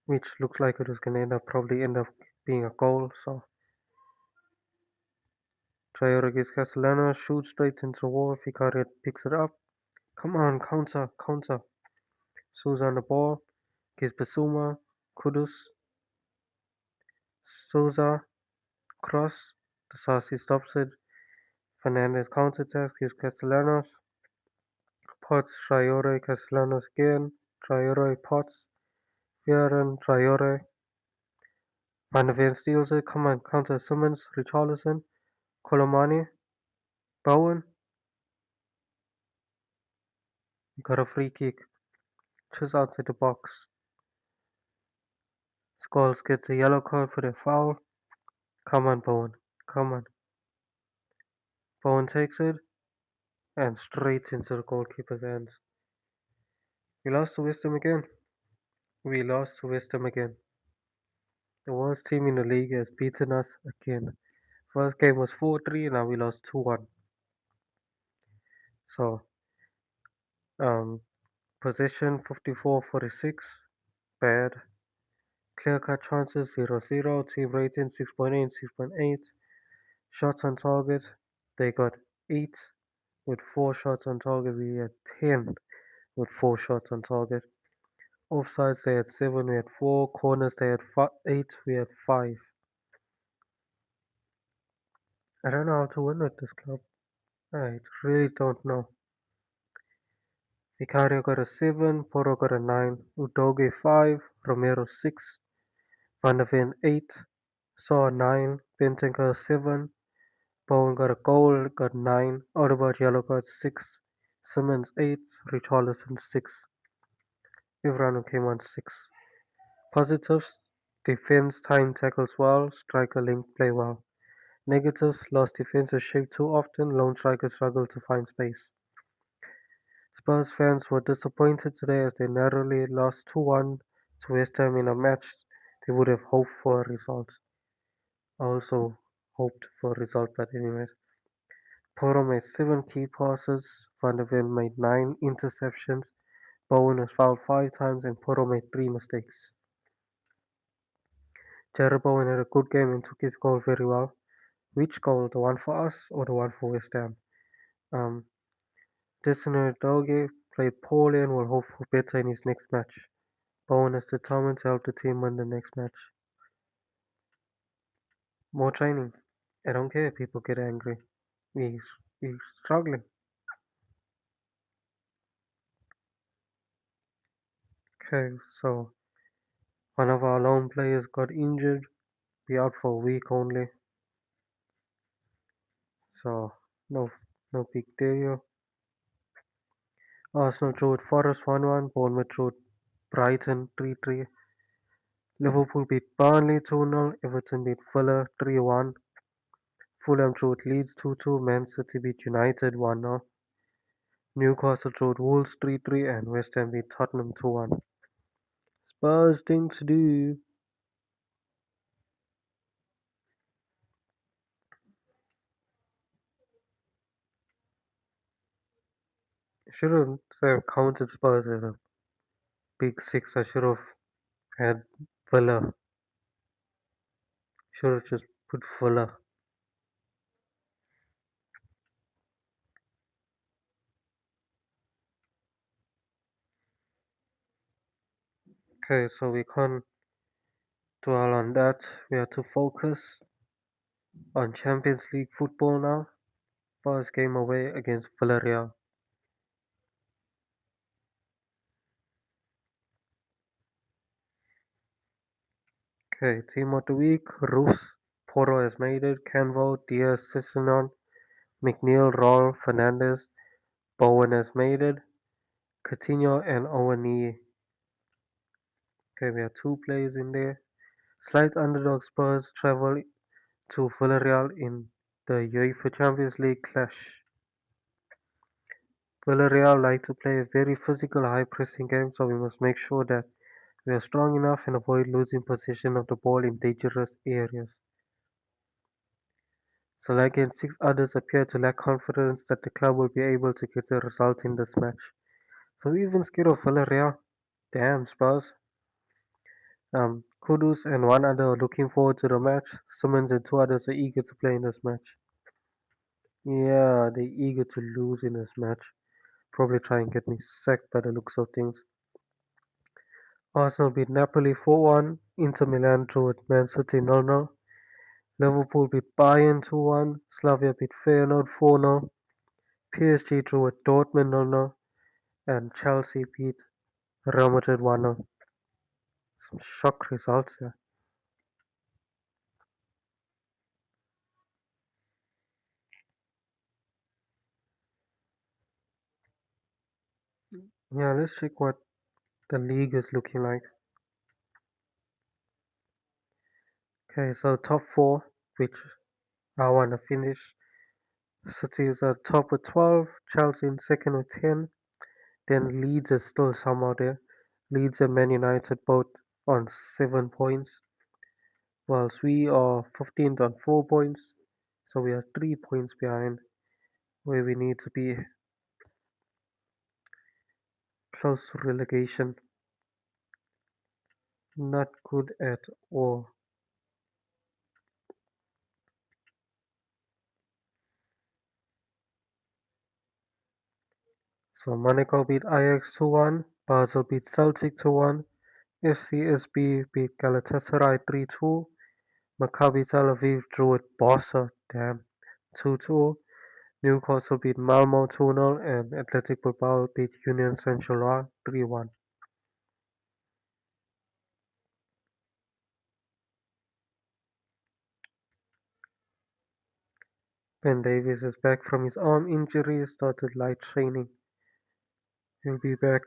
which looks like it was going to probably end up being a goal. So Traore gives Castellano, shoots straight into the wall. Fikario picks it up. Come on, counter, counter. Souza on the ball, gives Basuma, Kudus, Souza, cross. The Sarsi stops it. Fernandez counterattacks, gives Castellanos. Potts, Traore, Castellanos again. Traore, Potts, Vieren, Traore. Van de Ven steals it. Come on, counter Simmons, Richarlison, Colomani, Bowen. You got a free kick. Just outside the box. Scholes gets a yellow card for the foul. Come on, Bowen. Come on. Bowen takes it and straight into the goalkeeper's hands. We lost to West Ham again. We lost to West Ham again. The worst team in the league has beaten us again. First game was 4-3, now we lost 2-1. So, possession 54-46, bad. Clear cut chances 0-0, team rating 6.8, 6.8. Shots on target, they got 8 with 4 shots on target. We had 10 with 4 shots on target. Offsides, they had 7, we had 4. Corners, they had 8, we had 5. I don't know how to win with this club. I really don't know. Vicario got a 7, Porro got a 9, Udoge 5, Romero 6, Van der Ven 8, Saw 9, Benton got a 7, Bowen got a goal, got 9, Odegaard yellow got 6, Simmons 8, Richarlison 6. Everyone came on 6. Positives, defense time tackles well, striker link play well. Negatives, lost defensive shape too often, lone strikers struggle to find space. Spurs fans were disappointed today as they narrowly lost 2-1 to West Ham in a match they would have hoped for a result. I also hoped for a result, but anyways. Porto made 7 key passes, Van der Ven made 9 interceptions, Bowen was fouled 5 times, and Porto made 3 mistakes. Jared Bowen had a good game and took his goal very well. Which goal? The one for us or the one for West Ham? Um, Destiny Doge played poorly and will hope for better in his next match. Bowen is determined to help the team win the next match. More training. I don't care if people get angry. We're struggling. Okay, so one of our lone players got injured. Be out for a week only. So no big deal. Arsenal drew at Forest 1-1. Bournemouth drew at Brighton 3-3. Liverpool beat Burnley 2-0. Everton beat Villa 3-1. Fulham drew at Leeds 2-2. Man City beat United 1-0. Newcastle drew at Wolves 3-3 and West Ham beat Tottenham 2-1. Spurs thing to do. Shouldn't have counted Spurs as a big six. I should have had Villa. Should have just put Villa. Okay, so we can't dwell on that. We have to focus on Champions League football now. First game away against Villarreal. Okay, team of the week. Roos, Porro has made it. Canvo, Diaz, Sissonon, McNeil, Raul, Fernandez, Bowen has made it. Coutinho and Owani. Okay, we have 2 players in there. Slight underdog Spurs travel to Villarreal in the UEFA Champions League clash. Villarreal like to play a very physical, high-pressing game, so we must make sure that we are strong enough and avoid losing possession of the ball in dangerous areas. Salagi and 6 others appear to lack confidence that the club will be able to get a result in this match. So even scared of Villarreal. Damn, Spurs. Kudus and 1 other are looking forward to the match. Simmons and 2 others are eager to play in this match. Yeah, they're eager to lose in this match. Probably try and get me sacked by the looks of things. Arsenal beat Napoli 4-1. Inter Milan drew at Man City 0-0. Liverpool beat Bayern 2-1. Slavia beat Feyenoord 4-0. PSG drew at Dortmund 0-0. And Chelsea beat Real Madrid 1-0. Some shock results here. Yeah, let's check what the league is looking like. Okay, so top 4, which I want to finish. City is at top with 12, Chelsea in second with 10, then Leeds is still somehow there. Leeds and Man United both on 7 points, whilst we are 15th on 4 points, so we are 3 points behind where we need to be close to relegation. Not good at all. So Monaco beat Ajax 2-1, Basel beat Celtic 2-1, FCSB beat Galatasaray 3-2, Maccabi Tel Aviv drew at Barca, damn, 2-2. Newcastle beat Malmo 2-0 and Athletic Bilbao beat Union Saint-Gilloise 3-1. Ben Davies is back from his arm injury, started light training. He'll be back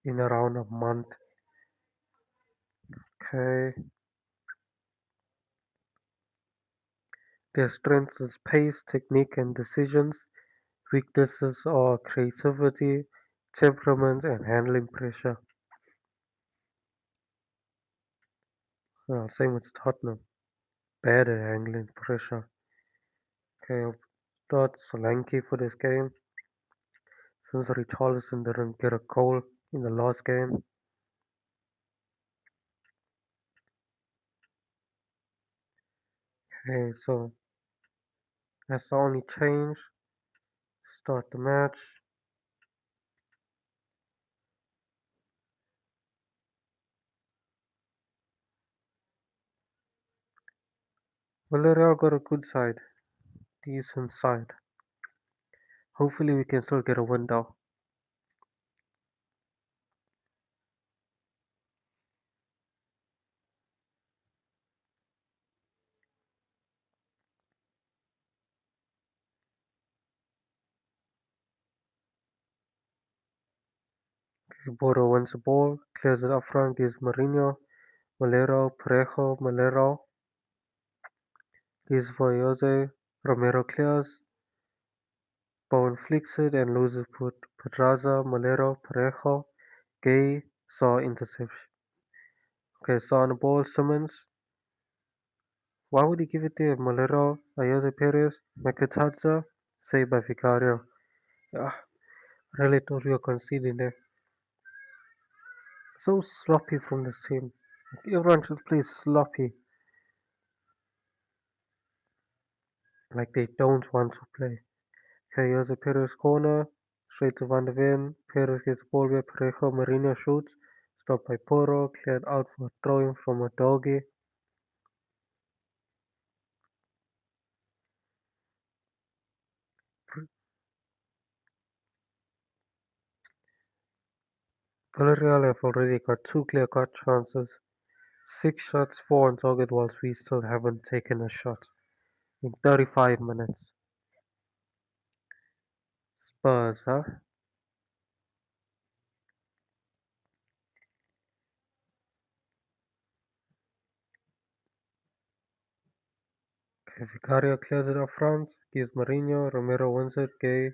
in around a month. Okay. Their strengths is pace, technique, and decisions. Weaknesses are creativity, temperament, and handling pressure. Same with Tottenham. bad at handling pressure. Okay, I'll start Solanke for this game since Richarlison didn't get a goal in the last game. Okay, so that's the only change. Start the match. Villarreal got a good side, decent side. Hopefully we can still get a win though. Okay, Bodo wins the ball, clears it up front, gives Mourinho, Molero, Parejo, Molero, gives for Jose, Romero clears, Bowen flicks it and loses Pedraza, Molero, Parejo, Gay, saw interception. Okay, saw on the ball, Simmons. Why would he give it to Molero, Jose Perez, Mekatadze, saved by Vicario? Ah, really thought we were conceding there. So sloppy from the team. Everyone just plays sloppy, like they don't want to play. Okay, here's a Perez corner, straight to Van de Ven. Perez gets the ball where Parejo Mourinho shoots, stopped by Poro, cleared out for a throw-in from a doggy. Villarreal have already got two clear-cut chances, 6 shots, 4 on target, whilst we still haven't taken a shot in 35 minutes. Spurs, huh? Okay, Vicario clears it up front, gives Mourinho, Romero wins it, Gay,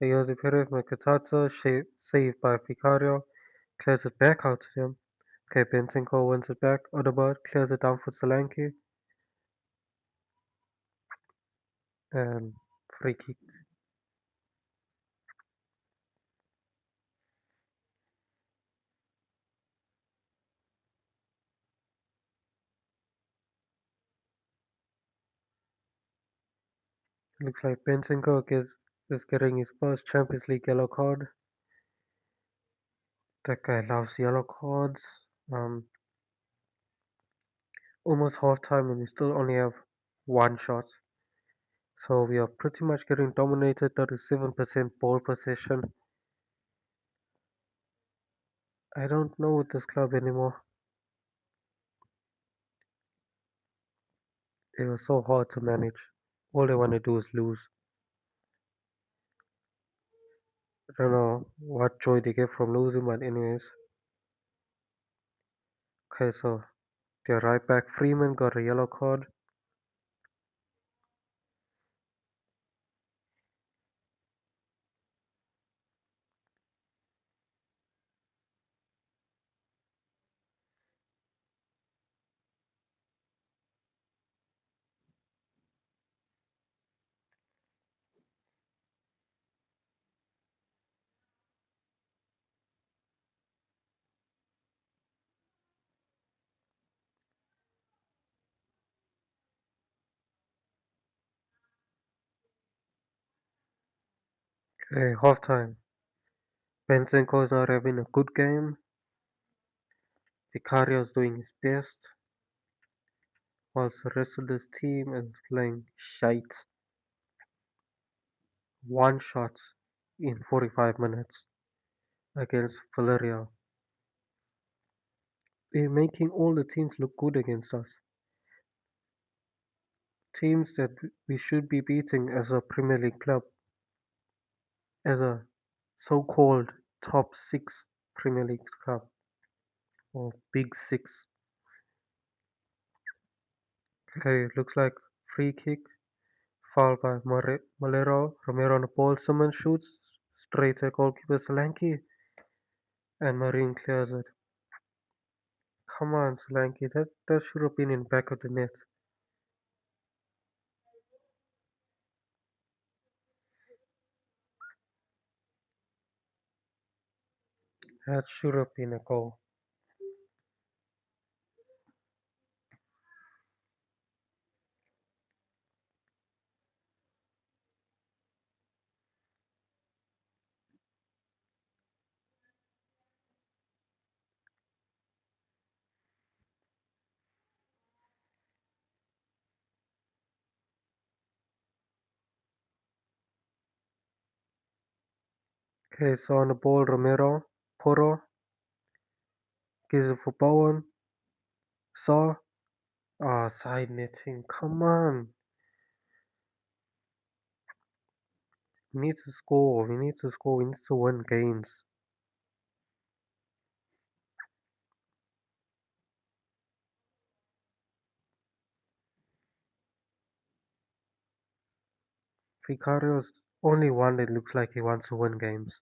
Jose Perez, Mkhitaryan, saved by Vicario, clears it back out to him. Okay, Bentancur wins it back, Odegaard clears it down for Solanke, and free kick. Looks like is getting his first Champions League yellow card. That guy loves yellow cards. Um, Almost half time and we still only have one shot. So we are pretty much getting dominated, 37% ball possession. I don't know with this club anymore. They were so hard to manage. All they want to do is lose. I don't know what joy they get from losing, but anyways. Okay, so their right back Freeman got a yellow card. Okay, half time. Bentancur is not having a good game. Vicario is doing his best, whilst the rest of this team is playing shite. One shot in 45 minutes against Villarreal. We're making all the teams look good against us. Teams that we should be beating as a Premier League club, as a so-called top six Premier League club, or Big Six. Okay, it looks like free kick, foul by Molero, Romero on the ball, Simmons shoots, straight at goalkeeper Solanke, and Marine clears it. Come on, Solanke, that should have been in back of the net. That should have been a goal. Okay, so on the ball, Romero, Porro, gives it for Bowen, Saw. Ah, side netting. Come on. We need to score. We need to score. We need to win games. Vicario's only one that looks like he wants to win games.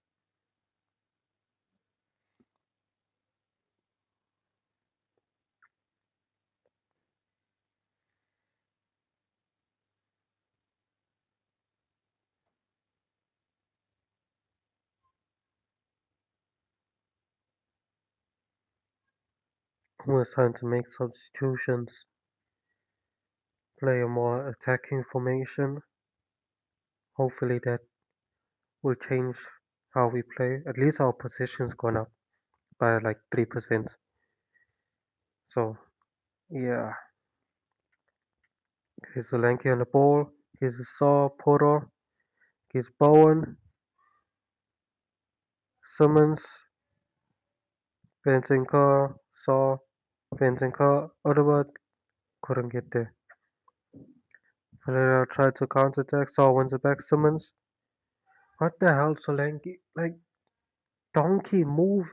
Who is trying to make substitutions, play a more attacking formation. Hopefully that will change how we play. At least our position's gone up by like 3%. So yeah, here's Solanke on the ball. Here's Saw, Porro. Here's Bowen, Simmons, Bentancur, Saw, Bentancur, Odeward couldn't get there. Pereira tried to counterattack, Saw wins it back, Simmons. What the hell, Solanke? Like, donkey, move.